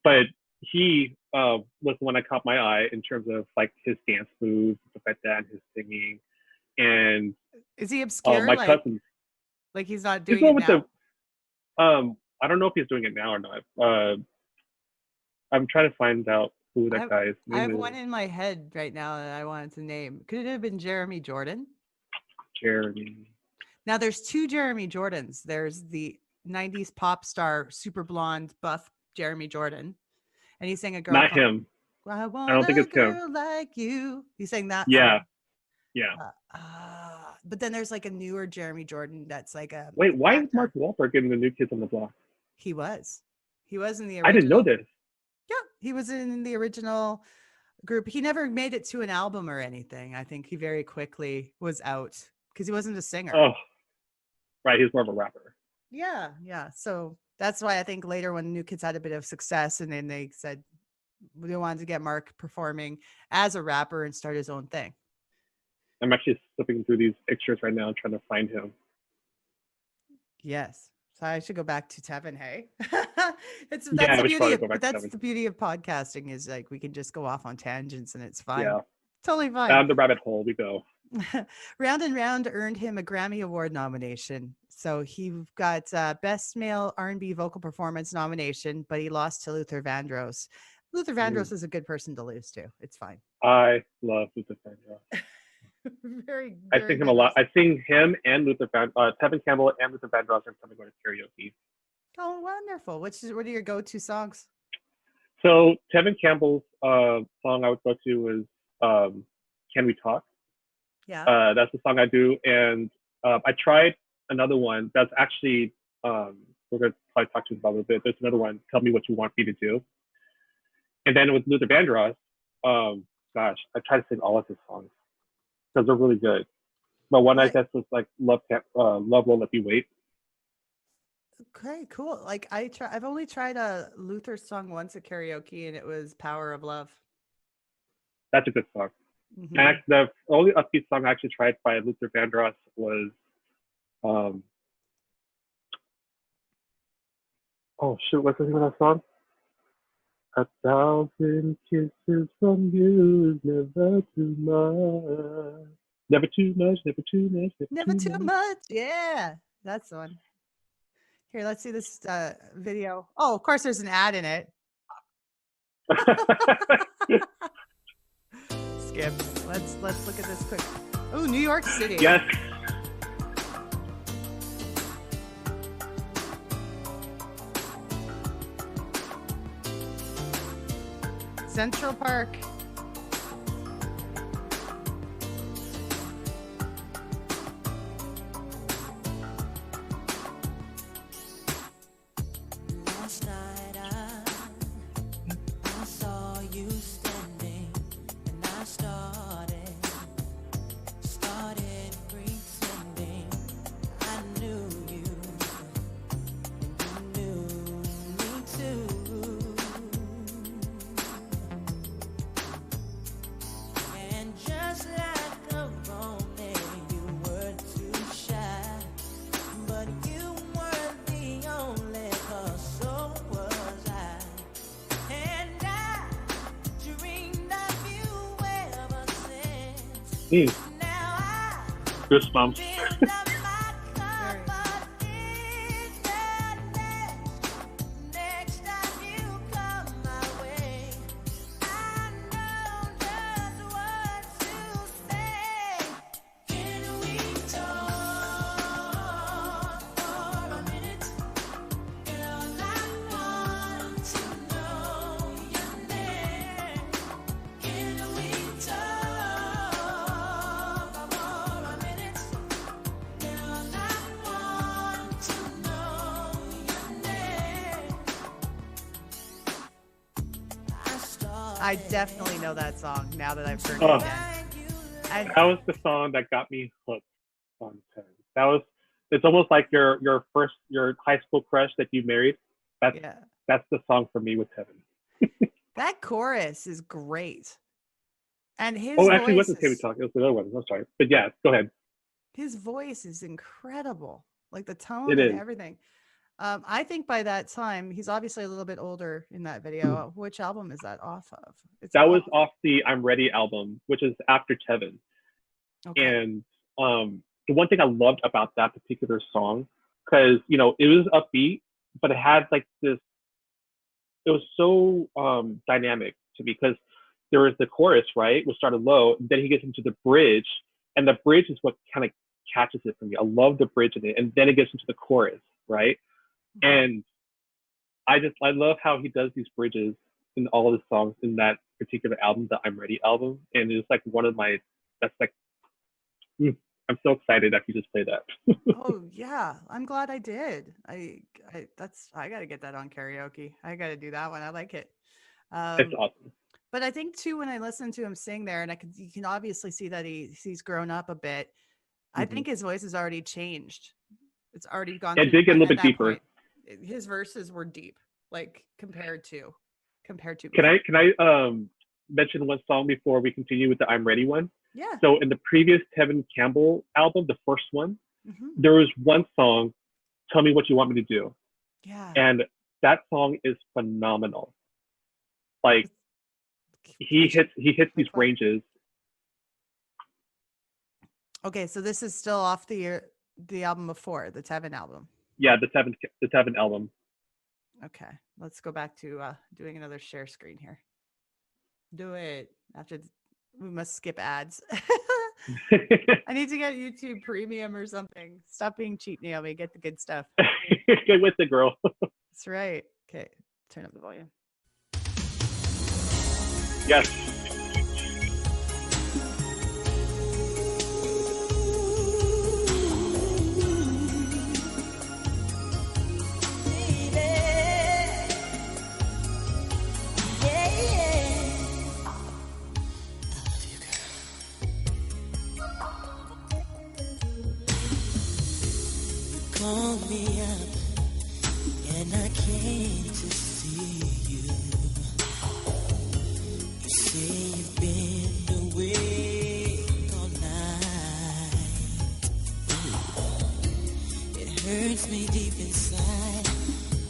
But he was the one that caught my eye in terms of like his dance moves, stuff like that, and his singing. And
is he obscure?
My cousin.
Like he's not doing it now.
I don't know if he's doing it now or not. I'm trying to find out who that guy is.
I have one in my head right now that I wanted to name. Could it have been Jeremy Jordan?
Jeremy.
Now there's two Jeremy Jordans. There's the 90s pop star, super blonde, buff Jeremy Jordan. And he sang a girl.
Not him.
I
don't think it's him.
Like you. He sang that.
Yeah.
Song.
Yeah.
But then there's like a newer Jeremy Jordan that's like a.
Wait, why is Mark Wahlberg in the New Kids on the Block?
He was in the original.
I didn't know this.
Yeah, he was in the original group. He never made it to an album or anything. I think he very quickly was out because he wasn't a singer.
Oh, right. He's more of a rapper.
Yeah, yeah. So that's why I think later when New Kids had a bit of success, and then they said they wanted to get Mark performing as a rapper and start his own thing.
I'm actually flipping through these pictures right now, trying to find him.
Yes. So I should go back to Tevin. Hey, that's
Yeah,
the
we should
beauty
probably
of,
go back
but
to
that's
Tevin.
the beauty of podcasting is like we can just go off on tangents and it's fine.
Yeah.
Totally fine.
Down the rabbit hole we go.
Round and Round earned him a Grammy Award nomination. So he got Best Male R&B Vocal Performance nomination, but he lost to Luther Vandross. Luther Vandross is a good person to lose to. It's fine.
I love Luther Vandross.
very,
I
very
sing him a
good
lot.
person.
I sing him and Tevin Campbell and Luther Vandross every time I go to karaoke.
Oh, wonderful. What are your go-to songs?
So Tevin Campbell's song I would go to was Can We Talk?
Yeah.
That's the song I do. And I tried another one that's actually, we're going to probably talk to you about a little bit. There's another one, Tell Me What You Want Me to Do. And then with Luther Vandross, gosh, I try to sing all of his songs because they're really good. But one I guess was like Love Won't Let Me Wait.
Okay, cool. Like I've only tried a Luther song once at karaoke, and it was Power of Love.
That's a good song.
Mhm.
And the only upbeat song I actually tried by Luther Vandross was, oh shoot, what's the name of that song? 1,000 kisses from you is never too much. Never too much, never too much,
Never too much. Yeah, that's the one. Here, let's see this video. Oh, of course, there's an ad in it. Skip. Let's look at this quick. Oh, New York City.
Yes.
Central Park.
Last night I saw you standing, and I started pretending I knew you, and you knew me too. And just like a romance, you were too shy, but you weren't the only, 'cause so was I. And I dreamed of you ever since. Now I
Goosebumps.
build up my confidence that next time you come my way, I know just what to say. Can we talk for a minute? Girl, I want to know your name. Can we talk for a minute? Girl, I want to know your name.
I definitely know that song now that I've heard
Oh.
it again. And
That was the song that got me hooked on Tevin. It's almost like your high school crush that you married.
yeah,
That's the song for me with Tevin.
that chorus is great. And his
Oh, actually, it
voice
wasn't Can We Talk? It was another one. I'm sorry. But yeah, go ahead.
his voice is incredible. Like the
It
tone and
is.
everything. I think by that time, he's obviously a little bit older in that video. Which album is that off of?
That was off the I'm Ready album, which is after Tevin.
Okay.
And the one thing I loved about that particular song, because it was upbeat, but it had like this. It was so dynamic to me because there was the chorus, right, which started low, and then he gets into the bridge, and the bridge is what kind of catches it for me. I love the bridge in it, and then it gets into the chorus, right? And I love how he does these bridges in all of his songs in that particular album, the I'm Ready album, and it's like one of my. That's like. I'm so excited that you just played that.
Oh yeah, I'm glad I did. I got to get that on karaoke. I got to do that one. I like it.
It's awesome.
But I think too, when I listen to him sing there, and you can obviously see that he's grown up a bit. I think his voice has already changed. It's already gone
It
through.
did get a little
at
bit
that
deeper.
point, his verses were deep, like compared to.
Can
before.
I mention one song before we continue with the I'm Ready one?
Yeah.
So in the previous Tevin Campbell album, the first one,
Mhm.
there was one song, Tell Me What You Want Me to Do.
Yeah.
And that song is phenomenal. Like he hits these ranges.
Okay, so this is still off the album before, the Tevin album.
Yeah, the Tevin album.
Okay, let's go back to doing another share screen here. Do it. We must skip ads. I need to get YouTube Premium or something. Stop being cheap, Naomi. Get the good stuff.
Get with the girl.
That's right. Okay, turn up the volume.
Yes.
Call me up and I came to see you. You say you've been awake all night. It hurts me deep inside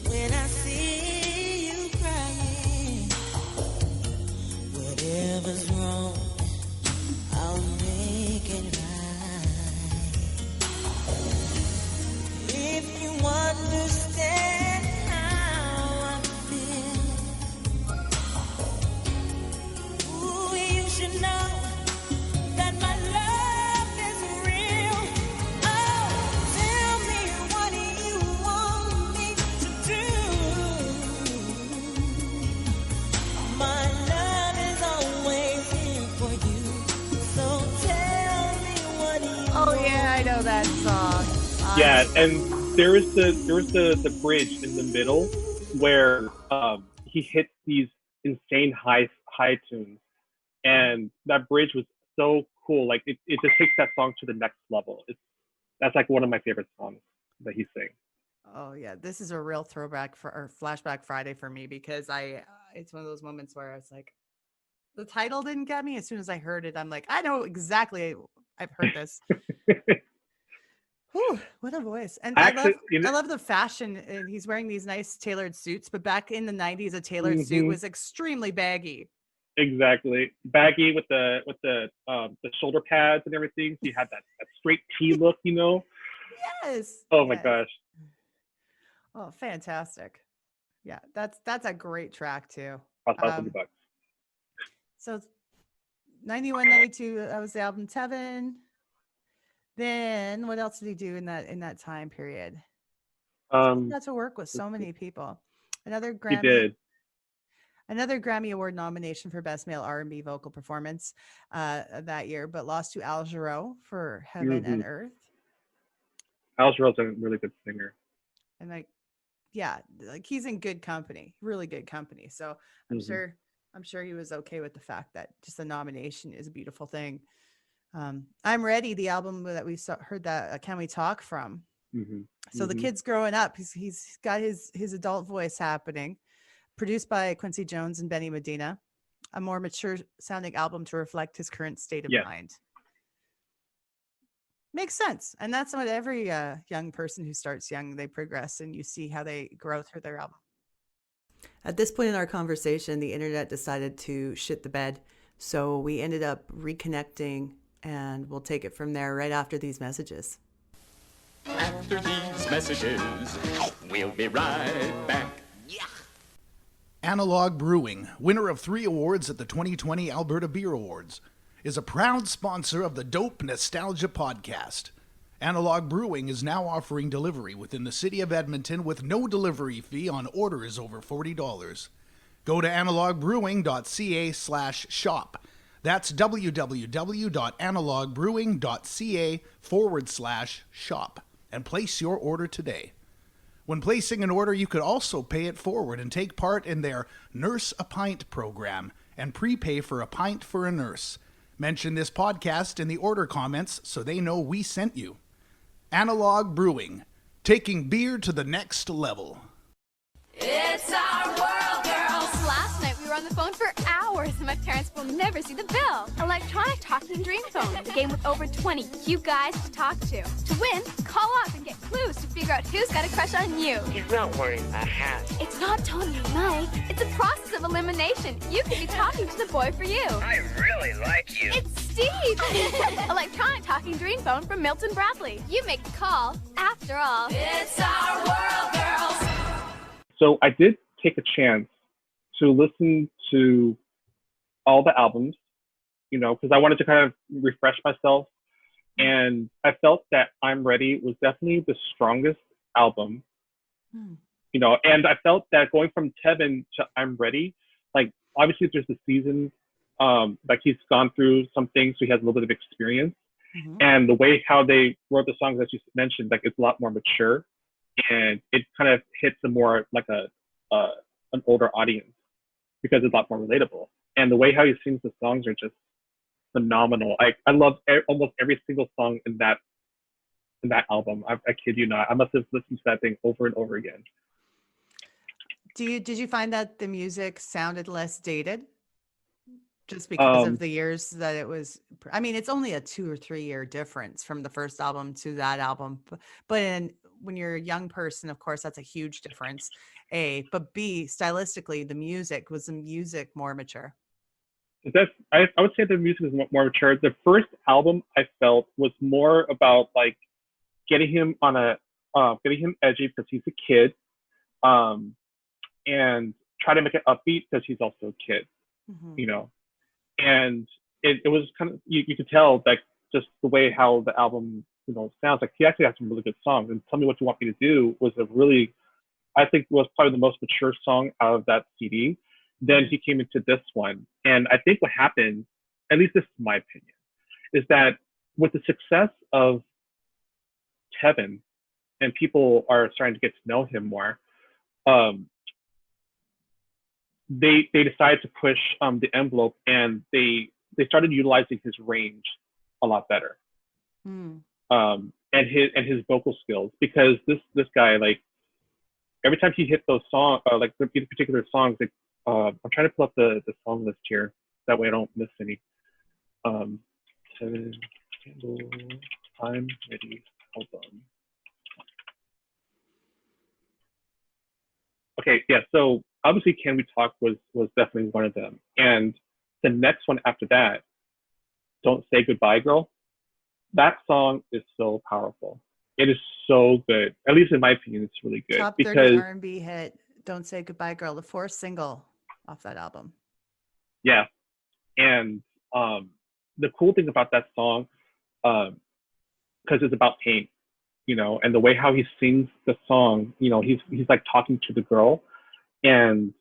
when I see you crying. Whatever's wrong, I'll make it right. If you understand how I feel, ooh, you should know that my love is real. Oh, tell me, what do you want me to do? My love is always here for you. So tell me, what do you
Oh yeah, I know that song.
Yeah, and there is the bridge in the middle where he hits these insane high tunes, and that bridge was so cool. Like it just takes that song to the next level. That's like one of my favorite songs that he sings.
Oh yeah, this is a real throwback or flashback Friday for me because it's one of those moments where I was like, the title didn't get me. As soon as I heard it, I'm like, I know exactly. I've heard this. Whew, what a voice. And I love the fashion. And he's wearing these nice tailored suits, but back in the 90s, a tailored suit was extremely baggy.
Exactly. Baggy with the shoulder pads and everything. He had that straight T look, you know?
Yes.
Oh my gosh.
Oh, fantastic. Yeah, that's a great track too.
$1,000.
So 91, 92, that was the album Tevin. Then what else did he do in that time period? He got to work with so many people. Another Grammy. He did. Another Grammy Award nomination for Best Male R&B Vocal Performance that year, but lost to Al Jarreau for Heaven and Earth.
Al Jarreau's a really good singer.
And he's in good company, really good company. So I'm sure he was okay with the fact that just the nomination is a beautiful thing. I'm Ready, the album that we heard that Can We Talk from. So the kid's growing up. He's got his adult voice happening. Produced by Quincy Jones and Benny Medina. A more mature sounding album to reflect his current state of mind. Makes sense. And that's what every young person who starts young, they progress and you see how they grow through their album. At this point in our conversation, the internet decided to shit the bed. So we ended up reconnecting. And we'll take it from there right after these messages.
After these messages, we'll be right back.
Yeah. Analog Brewing, winner of 3 awards at the 2020 Alberta Beer Awards, is a proud sponsor of the Dope Nostalgia podcast. Analog Brewing is now offering delivery within the city of Edmonton with no delivery fee on orders over $40. Go to analogbrewing.ca/shop. That's www.analogbrewing.ca/shop and place your order today. When placing an order, you could also pay it forward and take part in their Nurse a Pint program and prepay for a pint for a nurse. Mention this podcast in the order comments so they know we sent you. Analog Brewing, taking beer to the next level.
It's our world, girls. Last night we were on the phone for hours and my parents will never see the bill. Electronic Talking Dream Phone, a game with over 20 cute guys to talk to. To win, call up and get clues to figure out who's got a crush on you.
He's not wearing a hat.
It's not Tony or Mike. It's a process of elimination. You could be talking to the boy for you.
I really like you.
It's Steve. Electronic Talking Dream Phone from Milton Bradley. You make the call. After all, it's our world, girls.
So I did take a chance to listen to all the albums, you know, because I wanted to kind of refresh myself. And I felt that I'm Ready was definitely the strongest album, you know, and I felt that going from Tevin to I'm Ready, like obviously there's the season, like he's gone through some things, so he has a little bit of experience. And the way how they wrote the songs, as you mentioned, like it's a lot more mature. And it kind of hits a more like an older audience because it's a lot more relatable. And the way how he sings the songs are just phenomenal. I love almost every single song in that album. I kid you not. I must have listened to that thing over and over again.
Did you find that the music sounded less dated? Just because of the years that it was, I mean, it's only a 2 or 3 year difference from the first album to that album. But when you're a young person, of course, that's a huge difference. A, but B, stylistically, was the music more mature?
I would say the music is more mature. The first album I felt was more about like getting him edgy because he's a kid, and try to make it upbeat because he's also a kid, you know. And it was kind of, you could tell like just the way how the album, you know, sounds like he actually has some really good songs. And Tell Me What You Want Me to Do was I think was probably the most mature song out of that CD. Then he came into this one. And I think what happened, at least this is my opinion, is that with the success of Tevin and people are starting to get to know him more, they decided to push the envelope, and they started utilizing his range a lot better, and his vocal skills, because this guy, like every time he hit those songs, like the particular songs, like I'm trying to pull up the song list here, that way I don't miss any. Tevin Campbell, I'm Ready album. Okay, yeah, so obviously Can We Talk was definitely one of them. And the next one after that, Don't Say Goodbye Girl, that song is so powerful. It is so good. At least in my opinion, it's really good.
Top 30 R&B hit, Don't Say Goodbye Girl, the fourth single off that album.
Yeah. And the cool thing about that song, because it's about pain, you know, and the way how he sings the song, you know, he's like talking to the girl. And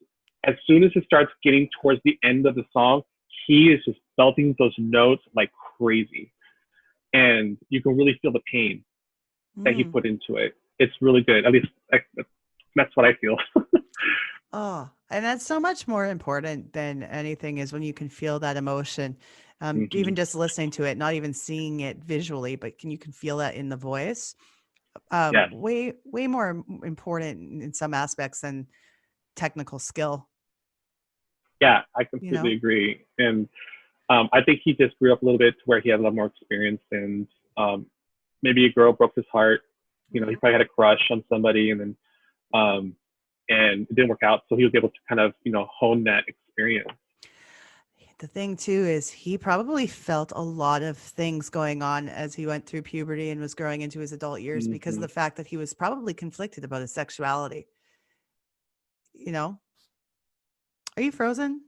as soon as it starts getting towards the end of the song, he is just belting those notes like crazy. And you can really feel the pain that he put into it. It's really good. At least that's what I feel.
Oh, and that's so much more important than anything, is when you can feel that emotion. Even just listening to it, not even seeing it visually, but you can feel that in the voice.
Yes.
Way more important in some aspects than technical skill.
Yeah, I completely agree. And I think he just grew up a little bit to where he had a lot more experience, and maybe a girl broke his heart. You know, he probably had a crush on somebody, and then and it didn't work out. So he was able to kind of, you know, hone that experience.
The thing too is he probably felt a lot of things going on as he went through puberty and was growing into his adult years, because of the fact that he was probably conflicted about his sexuality. You know? Are you frozen?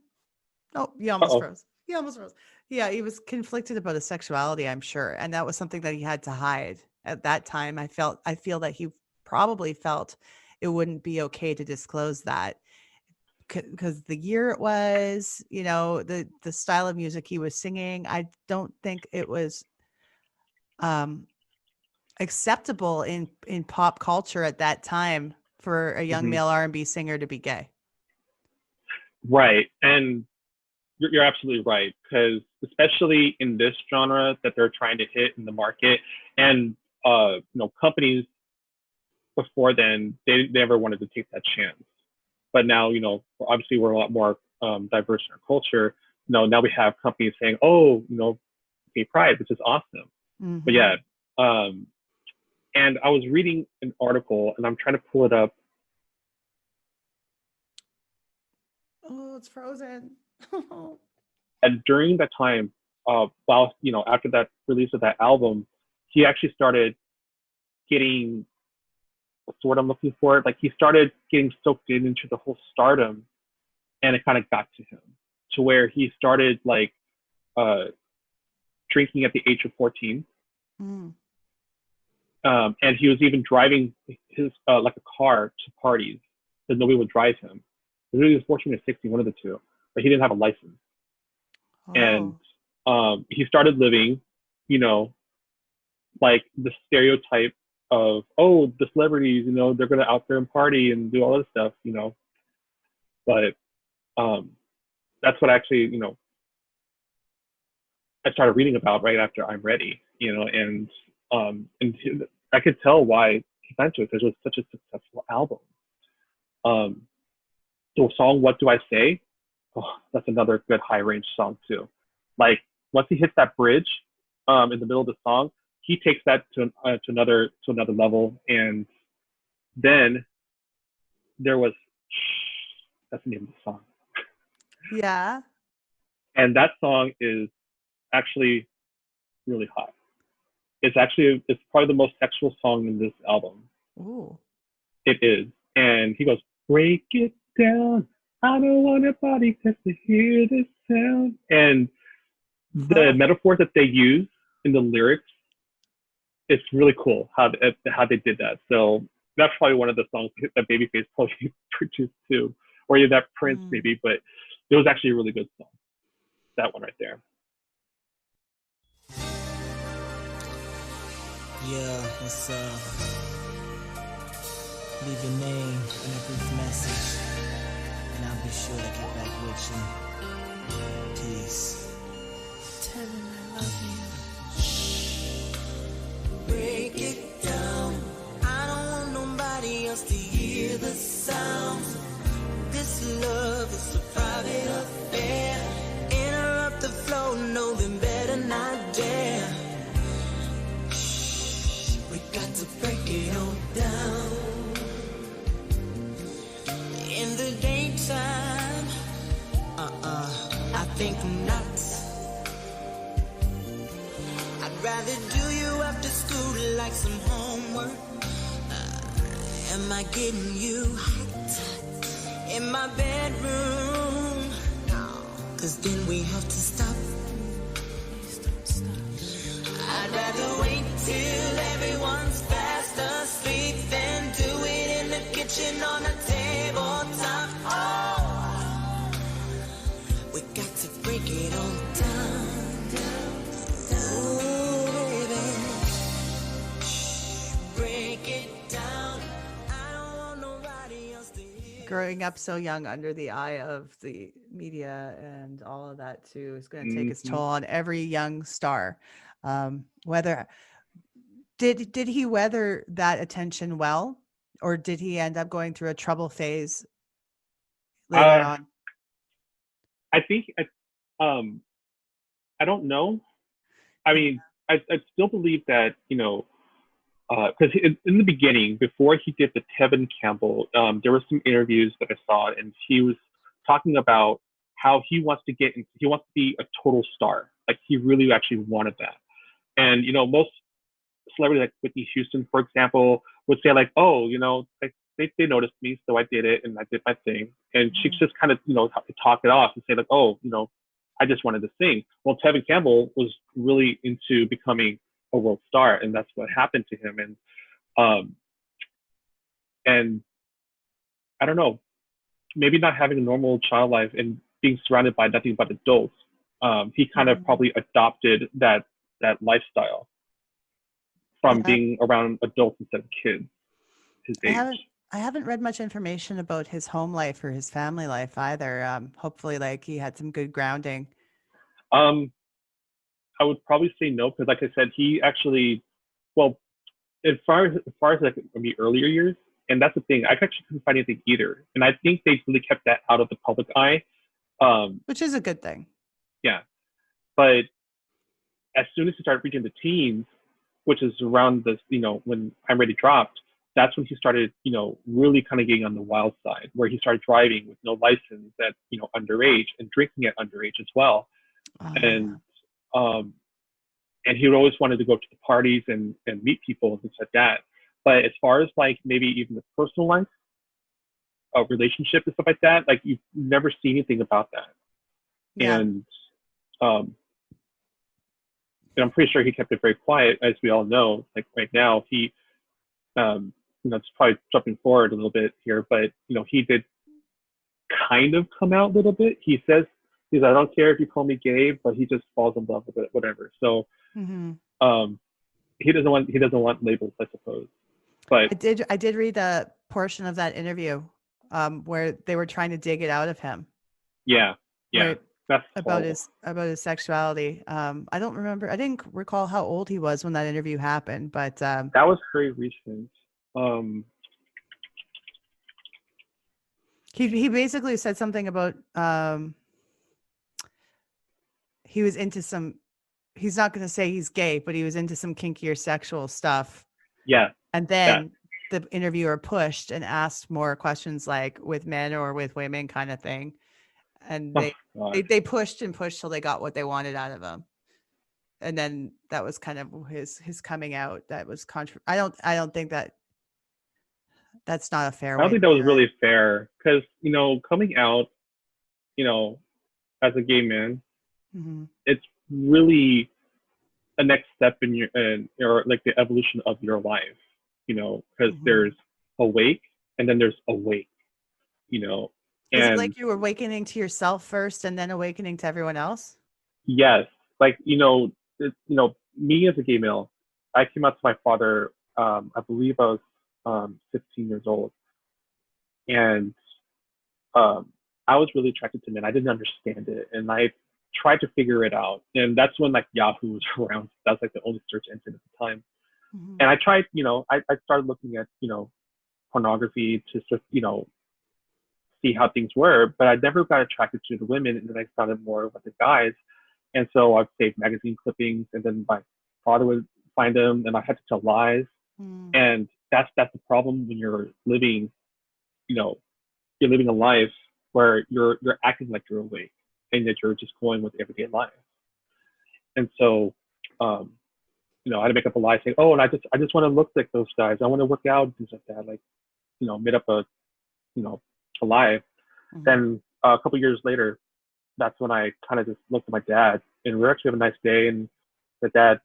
Oh, you almost froze. You almost froze. Yeah, he was conflicted about his sexuality, I'm sure. And that was something that he had to hide at that time. I feel that he probably felt it wouldn't be okay to disclose that, because the year it was, you know, the style of music he was singing, I don't think it was acceptable in pop culture at that time for a young male R&B singer to be gay.
Right. And you're absolutely right, because especially in this genre that they're trying to hit in the market, and companies before then they never wanted to take that chance, but now obviously we're a lot more diverse in our culture. Now we have companies saying, oh, gay pride, which is awesome. But yeah, and I was reading an article, and I'm trying to pull it up.
Oh, it's frozen.
And during that time, while after that release of that album, he actually started getting what's the word I'm looking for? Like he started getting soaked into the whole stardom, and it kind of got to him to where he started like drinking at the age of 14. And he was even driving his like a car to parties because nobody would drive him. He was 14 or 16, one of the two, but he didn't have a license. And he started living, like the stereotype of, oh, the celebrities, they're going to out there and party and do all this stuff, But that's what actually, I started reading about right after I'm Ready, and I could tell why he went to it because it was such a successful album. The song "What Do I Say," that's another good high range song too. Like once he hits that bridge in the middle of the song, he takes that to another level. And then there was that's the name of the song.
Yeah.
And that song is actually really hot. It's probably the most sexual song in this album.
Ooh.
It is. And he goes, break it down. I don't want nobody just to hear this sound. And the metaphors that they use in the lyrics, it's really cool how they did that. So that's probably one of the songs that Babyface probably produced too, or either that Prince maybe, but it was actually a really good song. That one right there.
Yeah, it's leave your name in a brief message, and I'll be sure to get back with you. Peace. Tevin, I love you. Break it down. I don't want nobody else to hear the sound. This love is a private affair. Interrupt the flow, no, then better not dare. We got to break it all down. In the daytime, I think not. I'd rather do you after school like some homework. Am I getting you hot in my bedroom? No, 'cause then we have to stop. I'd rather wait till everyone's fast asleep than do it in the kitchen on a tabletop. Oh, we got to break it all down. Ooh, baby, break it down. I don't want nobody else to hear.
Growing up so young under the eye of the media and all of that too is going to take its toll on every young star. Whether did he weather that attention well, or did he end up going through a trouble phase later on?
I think I don't know. I mean, I still believe that because in the beginning, before he did the Tevin Campbell, there were some interviews that I saw, and he was talking about how he wants to be a total star. Like he really actually wanted that. And most celebrities like Whitney Houston, for example, would say like, oh, like they noticed me, so I did it and I did my thing. And she just kind of talk it off and say like, oh, I just wanted to sing. Well, Tevin Campbell was really into becoming a world star, and that's what happened to him. And I don't know, maybe not having a normal child life and being surrounded by nothing but adults, he kind of probably adopted that lifestyle from being around adults instead of kids his age.
I haven't read much information about his home life or his family life either. Hopefully, like he had some good grounding.
Um, I would probably say no because, like I said, he actually, well, as far as like the earlier years, and that's the thing. I actually couldn't find anything either, and I think they really kept that out of the public eye.
Which is a good thing.
Yeah, but as soon as he started reaching the teens, which is around this, when I'm Ready dropped, that's when he started, really kind of getting on the wild side, where he started driving with no license at, underage and drinking at underage as well. And um, and he would always wanted to go to the parties and meet people and things like that. But as far as like maybe even the personal life, relationship and stuff like that, like you never see anything about that.
Yeah.
And um, and I'm pretty sure he kept it very quiet, as we all know. Like right now, he, it's probably jumping forward a little bit here, but he did kind of come out a little bit. He says I don't care if you call me gay, but he just falls in love with it, whatever. So he doesn't want labels, I suppose. But
I did read the portion of that interview where they were trying to dig it out of him.
Yeah. That's
about
horrible.
his sexuality. I don't remember. I didn't recall how old he was when that interview happened, but
that was very recent.
He basically said something about he was into some. He's not going to say he's gay, but he was into some kinkier sexual stuff.
Yeah.
And then the interviewer pushed and asked more questions like with men or with women kind of thing. And they pushed and pushed till they got what they wanted out of him. And then that was kind of his coming out. That was I don't think that's not a fair way.
I don't think that was really fair because, coming out, as a gay man, it's really a next step in your like the evolution of your life, because there's awake and then there's awake,
Is it like you were awakening to yourself first and then awakening to everyone else?
Yes. Like, me as a gay male, I came out to my father, I believe I was 16 years old. And I was really attracted to men. I didn't understand it. And I tried to figure it out. And that's when like Yahoo was around. That's like the only search engine at the time. And I tried, I started looking at, pornography to sort of, see how things were, but I never got attracted to the women, and then I started more with the guys. And so I'd save magazine clippings, and then my father would find them, and I had to tell lies. And that's the problem when you're living, you're living a life where you're acting like you're awake, and that you're just going with everyday life. And so, I had to make up a lie saying, "Oh, and I just want to look like those guys. I want to work out and things like that." Like, made up a lie. Then a couple years later, that's when I kind of just looked at my dad, and we actually have a nice day, and the dad,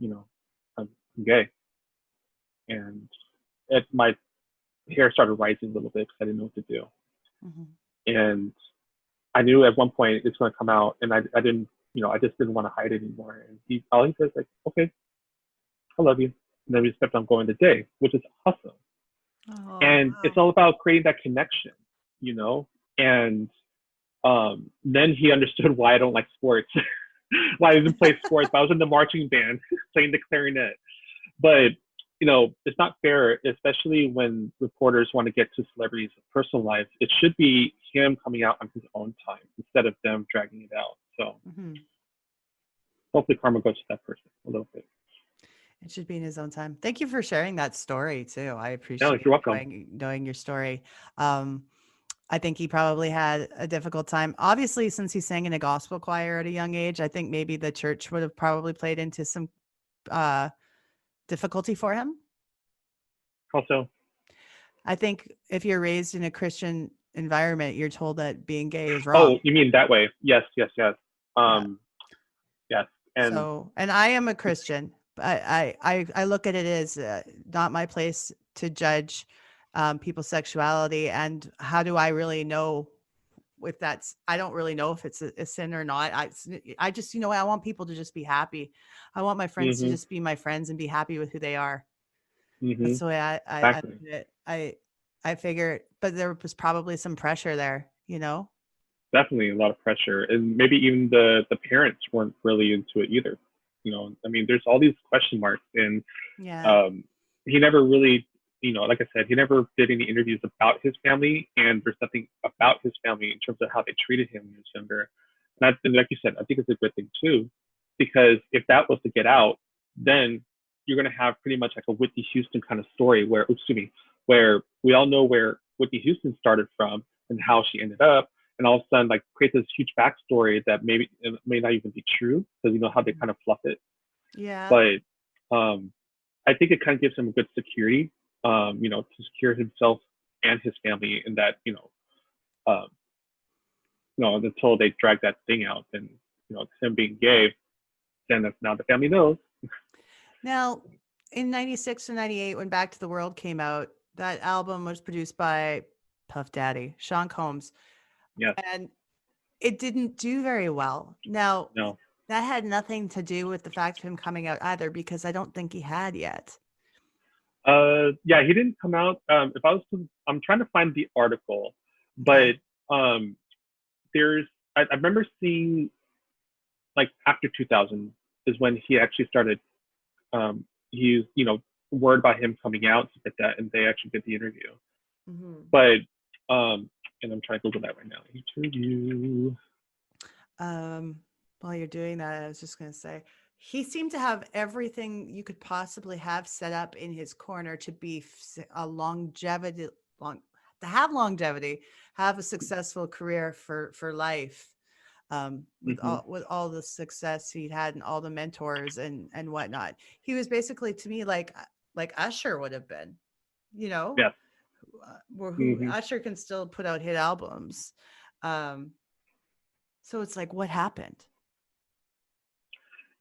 I'm gay, and my hair started rising a little bit because I didn't know what to do, and I knew at one point it's going to come out, and I didn't, I just didn't want to hide it anymore. And all he says like, "Okay, I love you," and then we just kept on going the day, which is awesome. And it's all about creating that connection, and then he understood why I don't like sports, why I didn't play sports. I was in the marching band playing the clarinet. But, it's not fair, especially when reporters want to get to celebrities' personal lives. It should be him coming out on his own time instead of them dragging it out. So hopefully karma goes to that person a little bit.
It should be in his own time. Thank you for sharing that story too. I appreciate
you're welcome.
knowing your story. I think he probably had a difficult time. Obviously, since he sang in a gospel choir at a young age, I think maybe the church would have probably played into some difficulty for him.
Also,
I think if you're raised in a Christian environment, you're told that being gay is wrong.
Oh, you mean that way? Yes. Yes.
And I am a Christian. I look at it as not my place to judge people's sexuality, and how do I really know if I don't really know if it's a sin or not. I just, I want people to just be happy. I want my friends to just be my friends and be happy with who they are. That's the way I look at it. I figured, but there was probably some pressure there, you know?
Definitely a lot of pressure, and maybe even the parents weren't really into it either. I mean, there's all these question marks, and
Yeah.
he never really, like I said, he never did any interviews about his family, and there's nothing about his family in terms of how they treated him when he was younger. And like you said, I think it's a good thing too, because if that was to get out, then you're going to have pretty much like a Whitney Houston kind of story where we all know where Whitney Houston started from and how she ended up, and all of a sudden like create this huge backstory that maybe it may not even be true, because you know how they kind of fluff it.
Yeah.
But I think it kind of gives him a good security, to secure himself and his family, in that, until they drag that thing out, and him being gay, then if now the family knows.
Now, in 96 and 98, when Back to the World came out, that album was produced by Puff Daddy, Sean Combs,
Yes.
and it didn't do very well. Now,
No.
that had nothing to do with the fact of him coming out either, because I don't think he had yet.
Yeah, he didn't come out. I'm trying to find the article, but I remember seeing, like, after 2000 is when he actually started. He's word about him coming out, stuff like that, and they actually did the interview.
Mm-hmm.
But and I'm trying to Google that right now. Interview.
While you're doing that, I was just going to say, he seemed to have everything you could possibly have set up in his corner to be a longevity, have a successful career for life. With all the success he'd had and all the mentors and whatnot, he was basically, to me, like Usher would have been,
Yeah.
Usher can still put out hit albums. So it's like, what happened?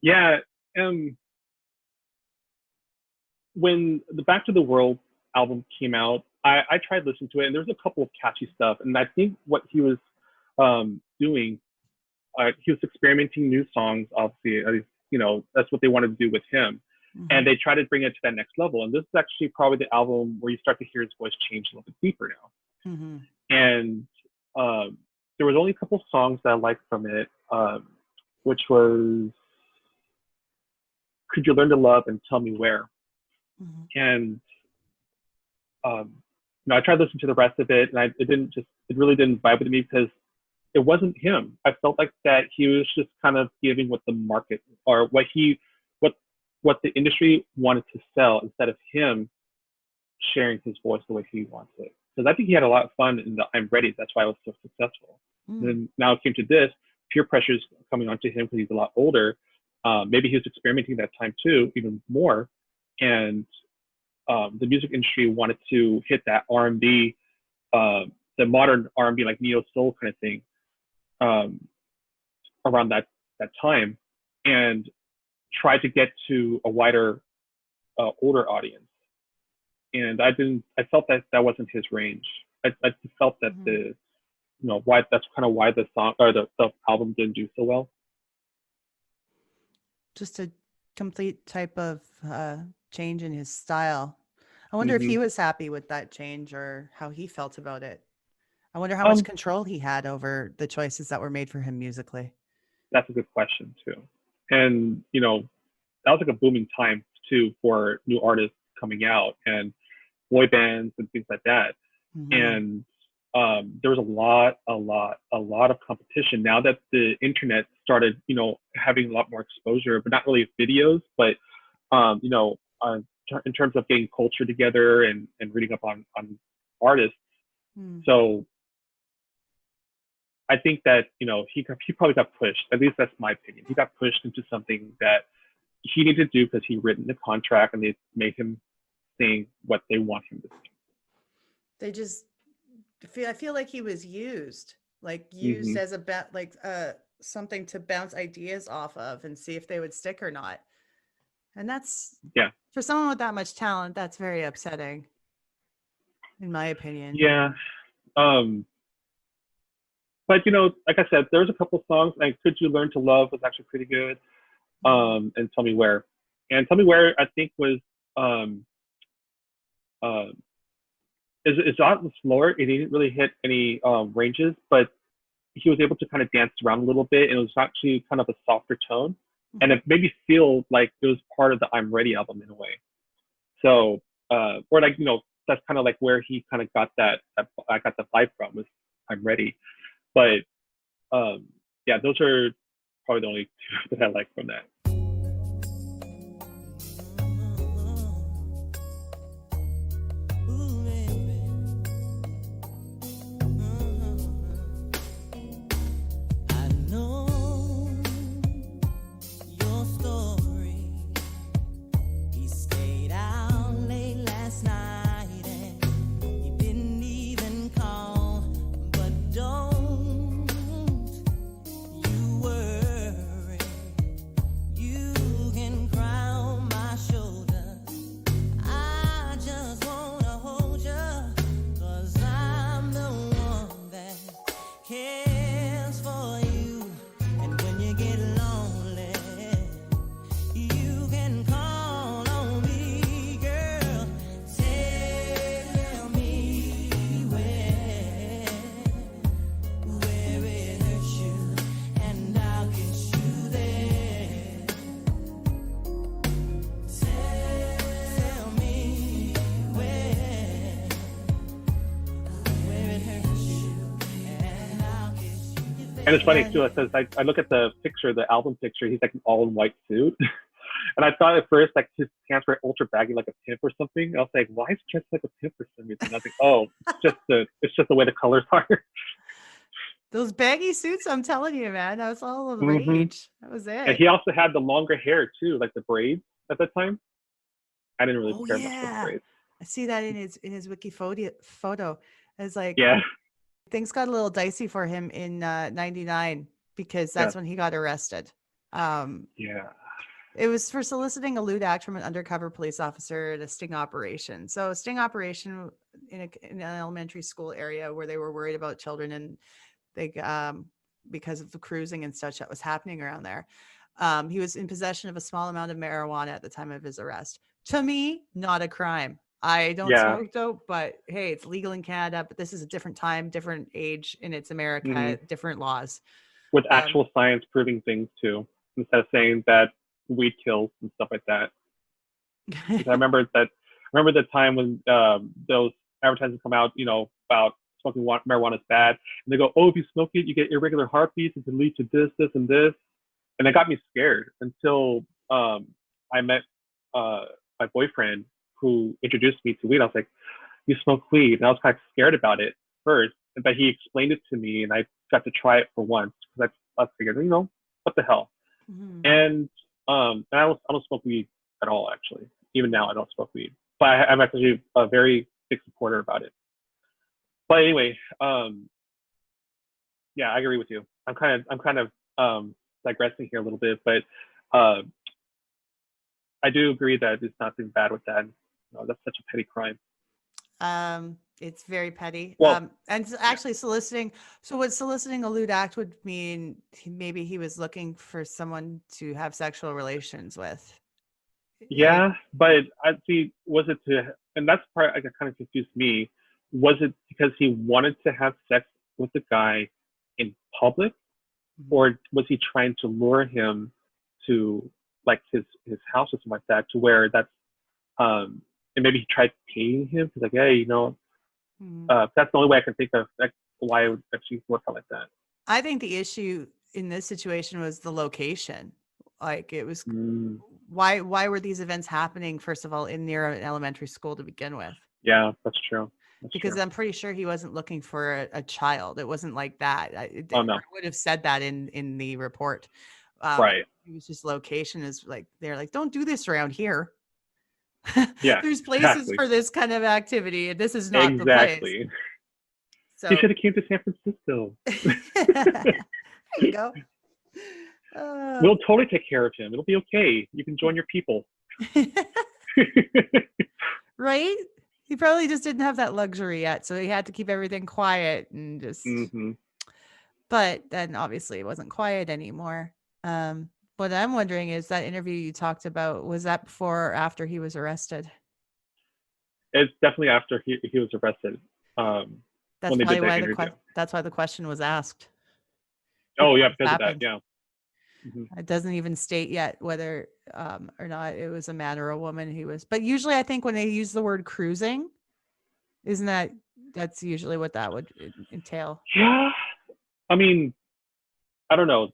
Yeah. When the Back to the World album came out, I tried listening to it, and there's a couple of catchy stuff. And I think what he was doing, he was experimenting new songs. Obviously, that's what they wanted to do with him. Mm-hmm. And they tried to bring it to that next level. And this is actually probably the album where you start to hear his voice change a little bit deeper now.
Mm-hmm.
And there was only a couple songs that I liked from it, which was Could You Learn to Love and Tell Me Where. Mm-hmm. And I tried listening to the rest of it, and it really didn't vibe with me, because it wasn't him. I felt like that he was just kind of giving what the market, or what the industry wanted to sell, instead of him sharing his voice the way he wants it. Because I think he had a lot of fun in the I'm Ready. That's why it was so successful. And then now it came to this, peer pressure is coming onto him because he's a lot older. Maybe he was experimenting that time too, even more. And the music industry wanted to hit that R&B, the modern R&B, like neo soul kind of thing, around that time, and try to get to a wider, older audience. And I felt that wasn't his range. I felt that that's kind of why the song, or the album, didn't do so well.
Just a complete type of change in his style. I wonder if he was happy with that change, or how he felt about it. I wonder how much control he had over the choices that were made for him musically.
That's a good question too. And that was like a booming time too for new artists coming out, and boy bands and things like that. Mm-hmm. And there was a lot of competition. Now that the internet started, having a lot more exposure, but not really videos, but in terms of getting culture together and reading up on artists. So I think that he probably got pushed. At least that's my opinion. He got pushed into something that he needed to do because he written the contract, and they made him sing what they want him to sing.
They just I feel like he was used as something to bounce ideas off of and see if they would stick or not. And that's, for someone with that much talent, that's very upsetting, in my opinion.
Yeah. But like I said, there's a couple songs, like Could You Learn to Love was actually pretty good. And Tell Me Where. And Tell Me Where, I think, was It's on the floor. It didn't really hit any ranges, but he was able to kind of dance around a little bit, and it was actually kind of a softer tone, and it made me feel like it was part of the I'm Ready album in a way. So, or like that's kind of like where he kind of got that I got the vibe from was I'm Ready, but yeah, those are probably the only two that I like from that.
Ooh, baby. I know your story. He stayed out late last night and he didn't even call. But don't you worry. You can cry on my shoulder. I just wanna hold you, 'cause I'm the one that cares for you. And when you get lonely, you can call on me, girl. Tell me where it hurts you, and I'll get you there. Tell me where it hurts you, and I'll get you there.
And it's funny too. It says I look at the picture, the album picture. He's like an all in white suit, and I thought at first like his pants were ultra baggy like a pimp or something. I was like, why is he dressed like a pimp for some reason? I was like, oh, it's just the way the colors are.
Those baggy suits, I'm telling you, man, that was all the
Mhm.
rage. That was
And
it.
he also had the longer hair too, like the braids at that time. I didn't really
Oh
care much for the
yeah,
braids.
I see that in his wiki photo. It's like
Yeah,
things got a little dicey for him in '99 because
yeah,
that's when he got arrested. Um,
yeah.
It was for soliciting a lewd act from an undercover police officer at a sting operation. So a sting operation in an elementary school area where they were worried about children, and they because of the cruising and such that was happening around there. He was in possession of a small amount of marijuana at the time of his arrest. To me, not a crime. I don't
Yeah.
smoke dope, but hey, it's legal in Canada. But this is a different time, different age, and it's America,
Mhm.
different laws.
With actual science proving things too, instead of saying that weed kills and stuff like that. 'Cause I remember the time when those advertisements come out, about smoking marijuana is bad, and they go, "Oh, if you smoke it, you get irregular heartbeats. It can lead to this, this, and this," and it got me scared until I met my boyfriend who introduced me to weed. I was like, "You smoke weed," and I was kind of scared about it first, but he explained it to me, and I got to try it for once because I figured, what the hell.
Mhm.
And I don't smoke weed at all, actually. Even now, I don't smoke weed, but I'm actually a very big supporter about it. But anyway, yeah, I agree with you. I'm kind of digressing here a little bit, but uh, I do agree that there's nothing bad with that. That's such a petty crime.
It's very petty.
Well,
And actually soliciting. So what soliciting a lewd act would mean, maybe he was looking for someone to have sexual relations with.
yeah, but I see. Was it and that's part that kind of confused me. Was it because he wanted to have sex with the guy in public, or was he trying to lure him to like his house or something like that, to where that's and maybe he tried paying him? He's like, hey, that's the only way I can think of why it would actually work out like that.
I think the issue in this situation was the location. Like it was why were these events happening, first of all, in near an elementary school to begin with?
Yeah, that's true.
Because I'm pretty sure he wasn't looking for a child. It wasn't like that. I
no.
would have said that in the report.
Right.
It was just location is like, they're like, don't do this around here.
Yeah.
There's places for this kind of activity, and this is not the place. So
he should have came to San Francisco.
there you go.
We'll totally take care of him. It'll be okay. You can join your people.
Right? He probably just didn't have that luxury yet, so he had to keep everything quiet and just. But then obviously it wasn't quiet anymore. What I'm wondering is, that interview you talked about, was that before or after he was arrested?
It's definitely after he was arrested.
That's
When they
probably
did that
why
interview.
that's why the question was asked.
Oh yeah,
Before this
because of that.
happened.
Yeah. Mhm.
It doesn't even state yet whether or not it was a man or a woman he was. But usually, I think when they use the word cruising, isn't that's usually what that would entail?
Yeah. I mean, I don't know.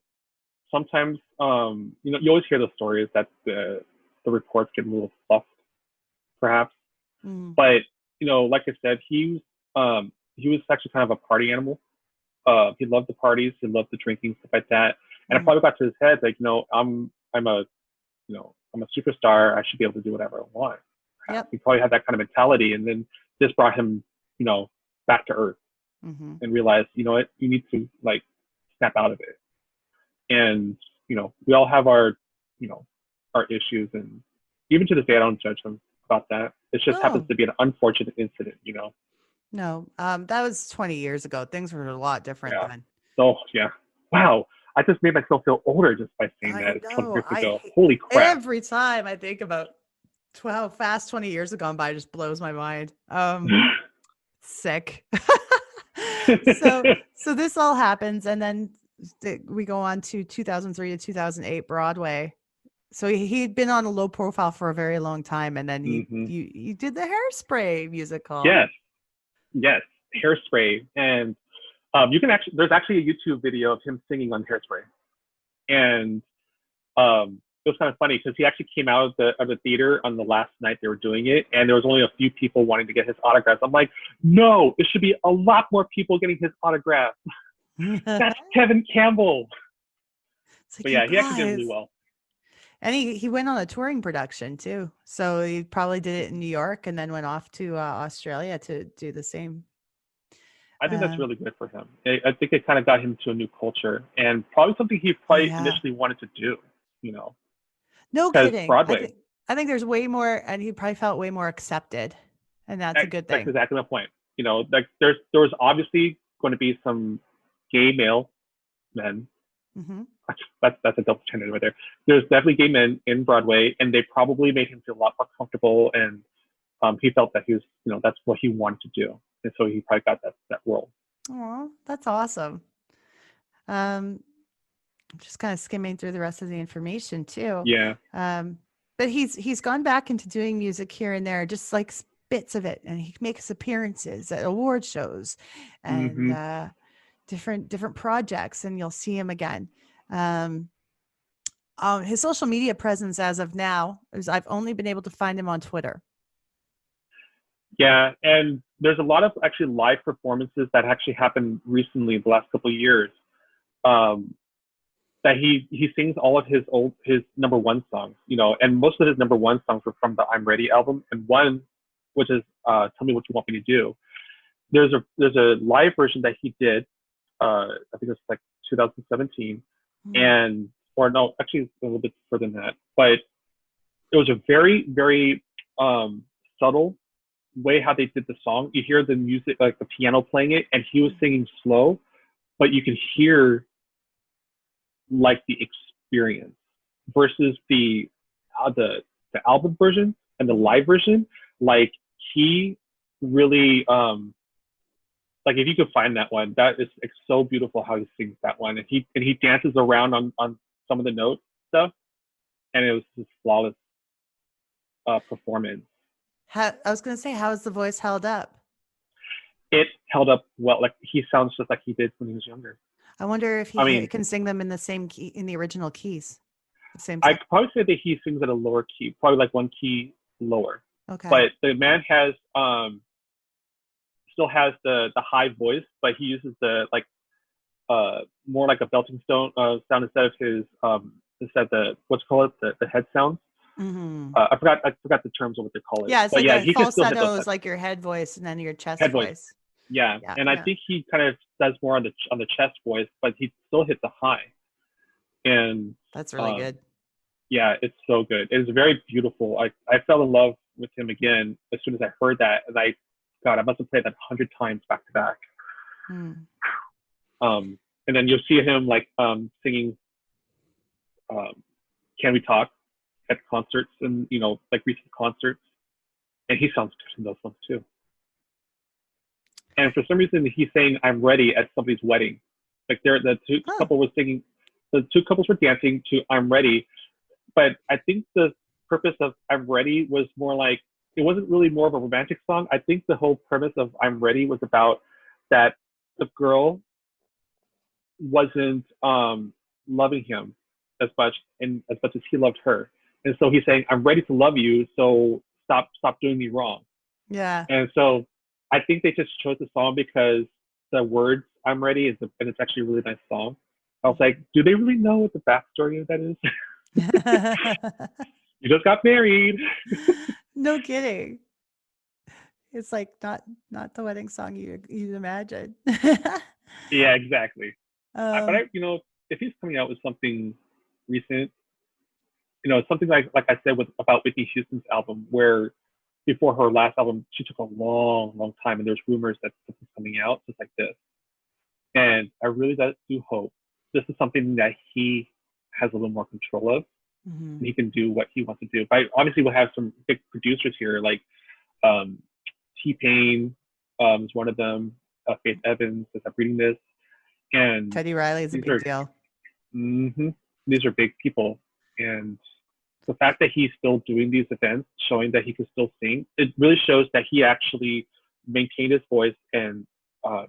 Sometimes, you always hear the stories that the reports get a little fluffed, perhaps.
Mm.
But like I said, he was actually kind of a party animal. He loved the parties, he loved the drinking, stuff like that. And it probably got to his head, like, I'm a superstar. I should be able to do whatever I want.
Yep.
He probably had that kind of mentality, and then this brought him, back to earth
Mm-hmm.
and realized, you know what, you need to like snap out of it. And we all have our issues, and even to this day, I don't judge him about that. It just happens
No.
to be an unfortunate incident.
No. That was 20 years ago. Things were a lot different
Yeah.
then.
So yeah, wow. I just made myself feel older just by saying
I
that. It's 20
know.
years ago. Holy crap.
Every time I think about how fast 20 years have gone by, just blows my mind. Sick. So this all happens, and then we go on to 2003 to 2008 Broadway. So he'd been on a low profile for a very long time, and then you did the Hairspray musical.
Yes, Hairspray. And there's actually a YouTube video of him singing on Hairspray. And it was kind of funny because he actually came out of the theater on the last night they were doing it, and there was only a few people wanting to get his autographs. I'm like, no, it should be a lot more people getting his autograph. That's Tevin Campbell.
It's like,
But yeah,
you
he actually did
guys.
really well.
And he went on a touring production too. So he probably did it in New York and then went off to Australia to do the same.
I think that's really good for him. I think it kind of got him to a new culture, and probably something he initially wanted to do.
No
because
kidding.
Broadway.
I think there's way more, and he probably felt way more accepted, and that's a good thing.
That's exactly my point. Like there was obviously going to be some gay male men.
Mm-hmm.
That's a double standard right there. There's definitely gay men in Broadway, and they probably made him feel a lot more comfortable, and he felt that he was, that's what he wanted to do, and so he probably got that role.
Oh, that's awesome. I'm just kind of skimming through the rest of the information too.
Yeah.
But he's gone back into doing music here and there, just like bits of it, and he makes appearances at award shows and different projects, and you'll see him again. His social media presence as of now is I've only been able to find him on Twitter.
Yeah, and there's a lot of actually live performances that actually happened recently, the last couple of years, that he sings all of his number one songs, and most of his number one songs were from the I'm Ready album, and one, which is Tell Me What You Want Me to Do. There's a live version that he did, I think it's like 2017, or no, actually a little bit further than that, but it was a very, very subtle way how they did the song. You hear the music, like the piano playing it, and he was singing slow, but you can hear like the experience versus the album version and the live version. Like he really like if you could find that one, that is it's so beautiful how he sings that one, and he dances around on some of the notes stuff, and it was just flawless performance.
I was going to say, how is the voice held up?
It held up well. Like he sounds just like he did when he was younger.
I wonder if he can sing them in the same key, in the original keys. The same.
I could probably say that he sings at a lower key, probably like one key lower.
Okay.
But the man has still has the high voice, but he uses the like more like a belting sound instead of his what's called the head sounds.
Mm-hmm.
I forgot the terms of what they call it.
Yeah, it's
but
like
yeah,
a
he can still hit
falsetto
those
is like your head voice and then your chest
head
voice.
Yeah, and I think he kind of does more on the chest voice, but he still hits the high. And
that's really good.
Yeah, it's so good. It's very beautiful. I fell in love with him again as soon as I heard that, and I must have played that 100 times back to back. And then you'll see him like singing Can We Talk at concerts, and like recent concerts. and he sounds good in those ones too. And for some reason, he's saying "I'm ready" at somebody's wedding. Like the two couple was singing, the two couples were dancing to "I'm ready," but I think the purpose of "I'm ready" was more like it wasn't really more of a romantic song. I think the whole premise of "I'm ready" was about that the girl wasn't loving him as much and as much as he loved her, and so he's saying, "I'm ready to love you, so stop doing me wrong."
Yeah.
And so I think they just chose the song because the words "I'm ready" and it's actually a really nice song. I was like, do they really know what the backstory of that is? You just got married.
No kidding. It's like not the wedding song you'd imagine.
Yeah, exactly. But
Um,
if he's coming out with something recent, something like I said about Whitney Houston's album, where before her last album, she took a long, long time, and there's rumors that something's coming out just like this. And I really do hope this is something that he has a little more control of.
mhm.
And he can do what he wants to do. But obviously, we'll have some big producers here, like T-Pain is one of them. Faith Evans, as I'm reading this, and
Teddy Riley is a
these
big
are
deal.
these are big people, and the fact that he's still doing these events, showing that he can still sing, it really shows that he actually maintained his voice and you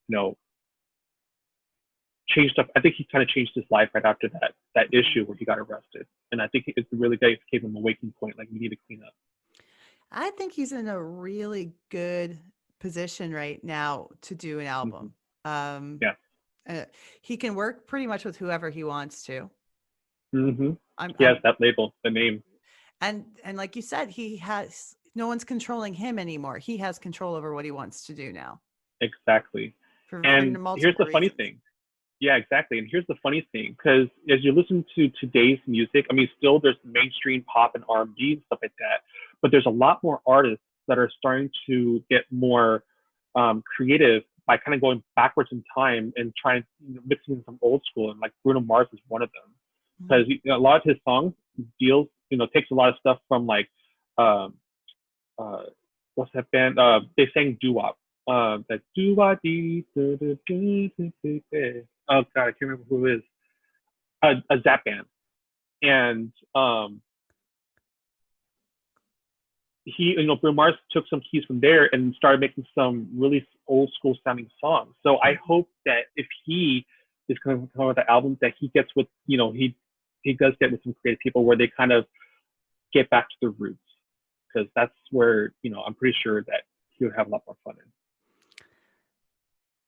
know changed up. I think he kind of changed his life right after that issue where he got arrested, and I think it's really gave him a waking point. Like, we need to clean up.
I think he's in a really good position right now to do an album.
Yeah.
He can work pretty much with whoever he wants to.
He has that label, the name.
And like you said, no one's controlling him anymore. He has control over what he wants to do now.
Exactly.
For
And here's the funny thing. Yeah, exactly. And here's the funny thing, because as you listen to today's music, I mean, still there's mainstream pop and R&B and stuff like that, but there's a lot more artists that are starting to get more creative by kind of going backwards in time and trying, mixing in some old school. And like Bruno Mars is one of them, because a lot of his songs takes a lot of stuff from like what's that band? They sang doo-wop. That doo-wop dee doo doo doo doo doo doo. Oh god, I can't remember who it is. A Zap band, and Bruno Mars took some keys from there and started making some really old school sounding songs. So I hope that if he is going to come out with the album, that he gets with he does get with some creative people where they kind of get back to the roots, because that's where I'm pretty sure that he would have a lot more fun in.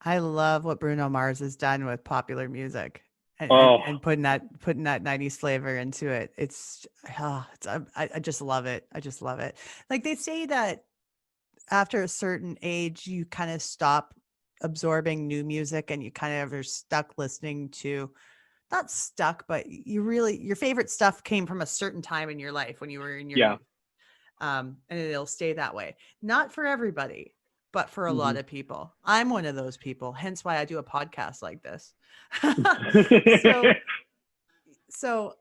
I love what Bruno Mars has done with popular music and putting that 90s flavor into it. I just love it. I just love it. Like, they say that after a certain age, you kind of stop absorbing new music and you kind of are stuck listening to, not stuck, but your favorite stuff came from a certain time in your life when you were in your youth. And it'll stay that way. Not for everybody, but for a lot of people. I'm one of those people, hence why I do a podcast like this. So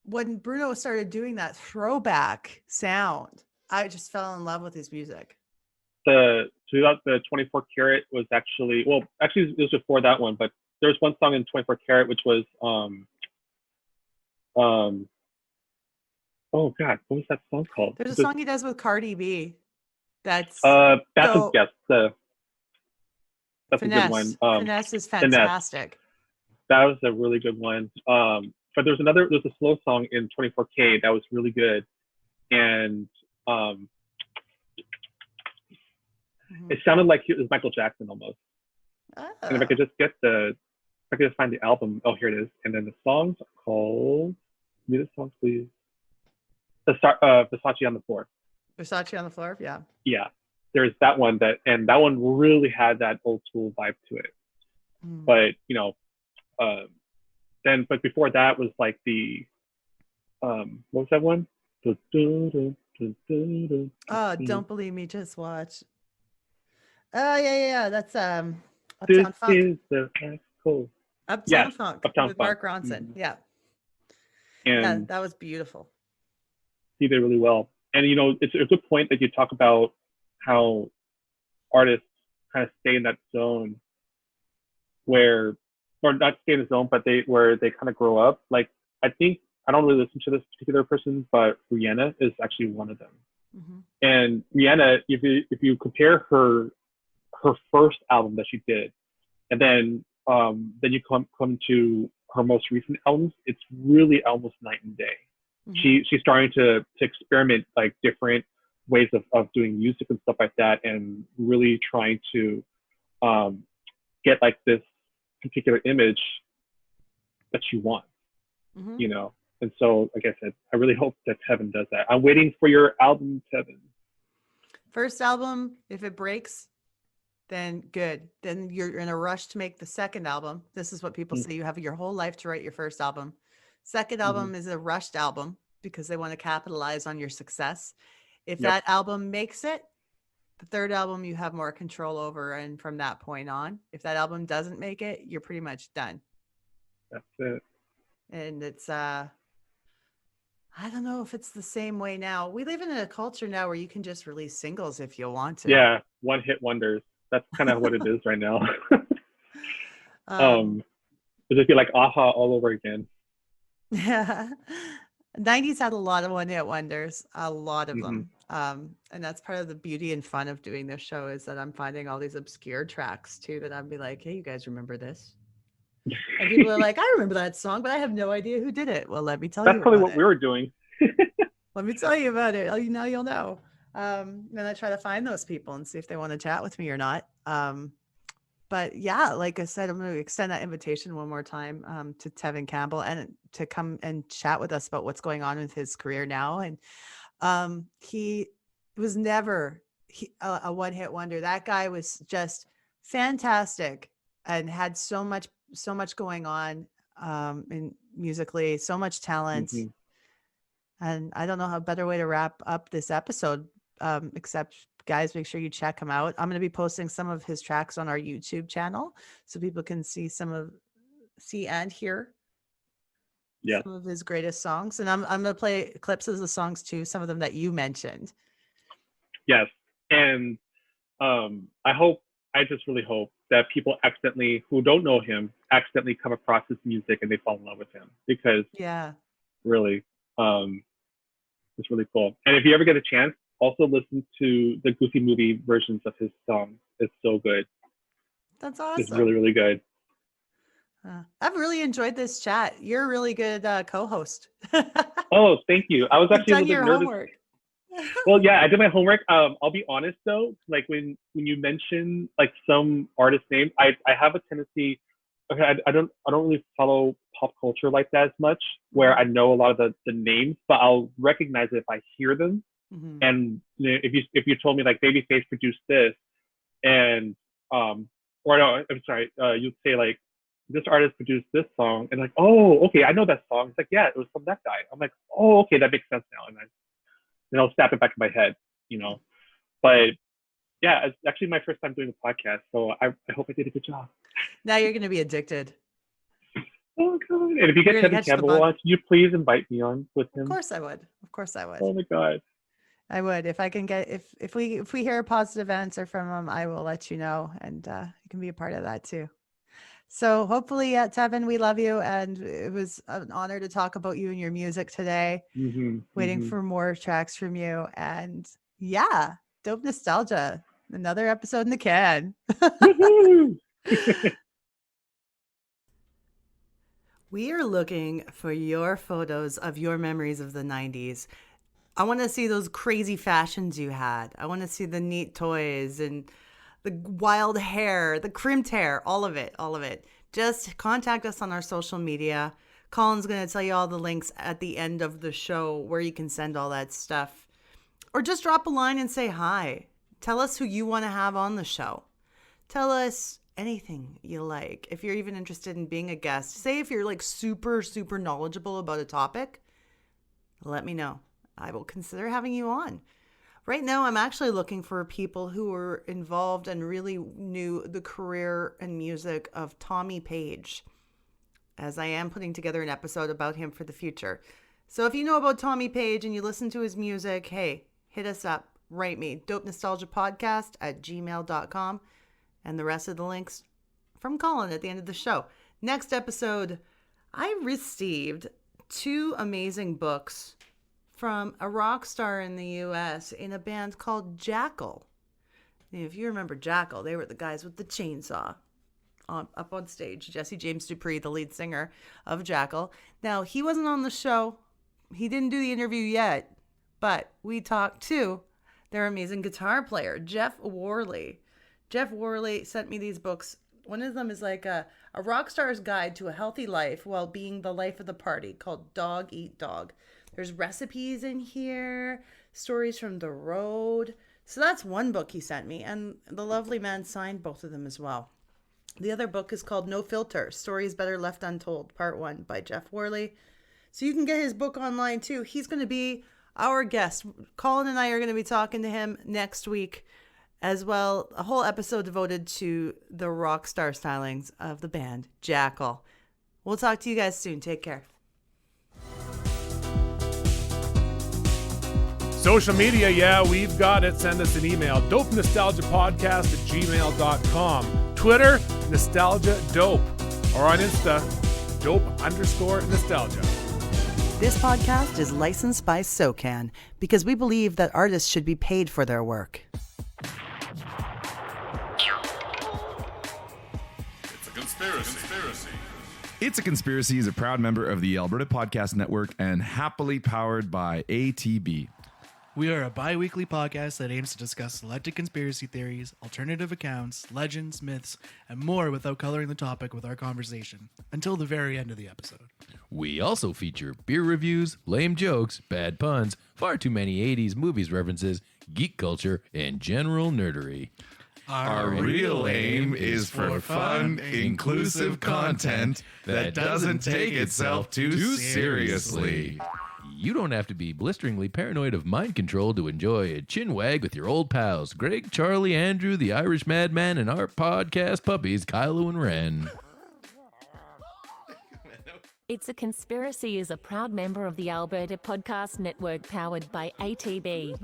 when Bruno started doing that throwback sound, I just fell in love with his music.
The 24 Karat was actually it was before that one, but there's one song in 24 Karat which was oh god, what was that song called?
There's a song he does with Cardi B. That's
Finesse. That's a good one.
Finesse is fantastic.
That was a really good one. But there's a slow song in 24K that was really good, and it sounded like it was Michael Jackson almost. And if I could just find the album. Oh, here it is. And then the songs are called. Give me the songs, please. Versace on the Floor.
Versace on the Floor, yeah.
Yeah, there's that one that one really had that old school vibe to it. But but before that was like the what was that one?
Don't Believe Me, Just Watch. Oh yeah. That's Uptown Funk.
Is the cool.
Uptown Funk
Uptown
with
Funk.
Mark Ronson. Yeah.
And
that was beautiful.
He did really well. And it's a good point that you talk about how artists kind of stay in that zone where, or not stay in the zone, but where they kind of grow up. Like, I think I don't really listen to this particular person, but Rihanna is actually one of them.
Mm-hmm.
And Rihanna, if you compare her first album that she did, and then you come to her most recent albums, it's really almost night and day. Mm-hmm. She's starting to experiment like different ways of doing music and stuff like that, and really trying to get like this particular image that she wants, mm-hmm. And so, like I said, I really hope that Tevin does that. I'm waiting for your album, Tevin.
First album, if it breaks, then good. Then you're in a rush to make the second album. This is what people say. You have your whole life to write your first album. Second album is a rushed album because they want to capitalize on your success. If that album makes it, the third album you have more control over. And from that point on, if that album doesn't make it, you're pretty much done.
That's it.
And it's, I don't know if it's the same way now. We live in a culture now where you can just release singles if you want to.
Yeah, one-hit wonders. That's kind of what it is right now. It just feel like aha all over again.
Yeah. 90s had a lot of one-hit wonders, a lot of them. And that's part of the beauty and fun of doing this show is that I'm finding all these obscure tracks too that I'd be like, hey, you guys remember this? And people are like, I remember that song, but I have no idea who did it. Well, let me tell you.
That's probably what we were doing.
Let me tell you about it. Now you'll know. Then I try to find those people and see if they want to chat with me or not. But yeah, like I said, I'm going to extend that invitation one more time to Tevin Campbell and to come and chat with us about what's going on with his career now. And he was never a one-hit wonder. That guy was just fantastic and had so much going on in musically, so much talent. Mm-hmm. And I don't know how better way to wrap up this episode, except guys, make sure you check him out. I'm going to be posting some of his tracks on our YouTube channel so people can see and hear some of his greatest songs. And I'm going to play clips of the songs too, some of them that you mentioned.
Yes. And I just really hope that people who don't know him, accidentally come across his music and they fall in love with him, because really, it's really cool. And if you ever get a chance, also listen to the Goofy Movie versions of his songs. It's so good.
That's awesome.
It's really, really good.
I've really enjoyed this chat. You're a really good co-host.
Oh, thank you. I was actually
done your homework.
Well, yeah, I did my homework. I'll be honest though, like when you mention like some artist names, I have a tendency. Okay, I don't really follow pop culture like that as much, where I know a lot of the names, but I'll recognize it if I hear them. Mm-hmm. And if you told me like Babyface produced this, and or no, I'm sorry, you'd say like this artist produced this song, and like, oh, okay, I know that song. It's like, yeah, it was from that guy. I'm like, oh, okay, that makes sense now, and I'll snap it back in my head, But yeah, it's actually my first time doing a podcast, so I hope I did a good job.
Now you're going to be addicted.
Oh God! And if you get Tevin Campbell on, can you please invite me on with him?
Of course I would.
Oh my God!
I would. If I can get if we hear a positive answer from him, I will let you know, and you can be a part of that too. So hopefully, Tevin, we love you, and it was an honor to talk about you and your music today. Mm-hmm, waiting for more tracks from you, and yeah, Dope Nostalgia, another episode in the can. We are looking for your photos of your memories of the 90s. I want to see those crazy fashions you had. I want to see the neat toys and the wild hair, the crimped hair, all of it. Just contact us on our social media. Colin's going to tell you all the links at the end of the show where you can send all that stuff. Or just drop a line and say hi. Tell us who you want to have on the show. Tell us anything you like. If you're even interested in being a guest, say if you're like super, super knowledgeable about a topic, let me know. I will consider having you on. Right now, I'm actually looking for people who are involved and really knew the career and music of Tommy Page, as I am putting together an episode about him for the future. So if you know about Tommy Page and you listen to his music, hey, hit us up. Write me, dopenostalgiapodcast@gmail.com. And the rest of the links from Colin at the end of the show. Next episode, I received 2 amazing books from a rock star in the U.S. in a band called Jackal. If you remember Jackal, they were the guys with the chainsaw up on stage. Jesse James Dupree, the lead singer of Jackal. Now, he wasn't on the show. He didn't do the interview yet, but we talked to their amazing guitar player, Jeff Worley. Jeff Worley sent me these books. One of them is like a rock star's guide to a healthy life while being the life of the party, called Dog Eat Dog. There's recipes in here, stories from the road. So that's one book he sent me, and the lovely man signed both of them as well. The other book is called No Filter, Stories Better Left Untold, Part 1 by Jeff Worley. So you can get his book online too. He's going to be our guest. Colin and I are going to be talking to him next week as well. A whole episode devoted to the rock star stylings of the band Jackal. We'll talk to you guys soon. Take care.
Social media, yeah, we've got it. Send us an email, dopenostalgiapodcast@gmail.com. Twitter, Nostalgia Dope. Or on Insta, dope_nostalgia.
This podcast is licensed by SOCAN because we believe that artists should be paid for their work.
It's a conspiracy.
It's a Conspiracy is a proud member of the Alberta Podcast Network and happily powered by ATB.
We are a bi-weekly podcast that aims to discuss selected conspiracy theories, alternative accounts, legends, myths, and more without coloring the topic with our conversation, until the very end of the episode.
We also feature beer reviews, lame jokes, bad puns, far too many 80s movies references, geek culture, and general nerdery.
Our real aim is for fun, inclusive content that doesn't take itself too seriously.
You don't have to be blisteringly paranoid of mind control to enjoy a chin wag with your old pals, Greg, Charlie, Andrew, the Irish Madman, and our podcast puppies, Kylo and Ren.
It's a Conspiracy is a proud member of the Alberta Podcast Network powered by ATB.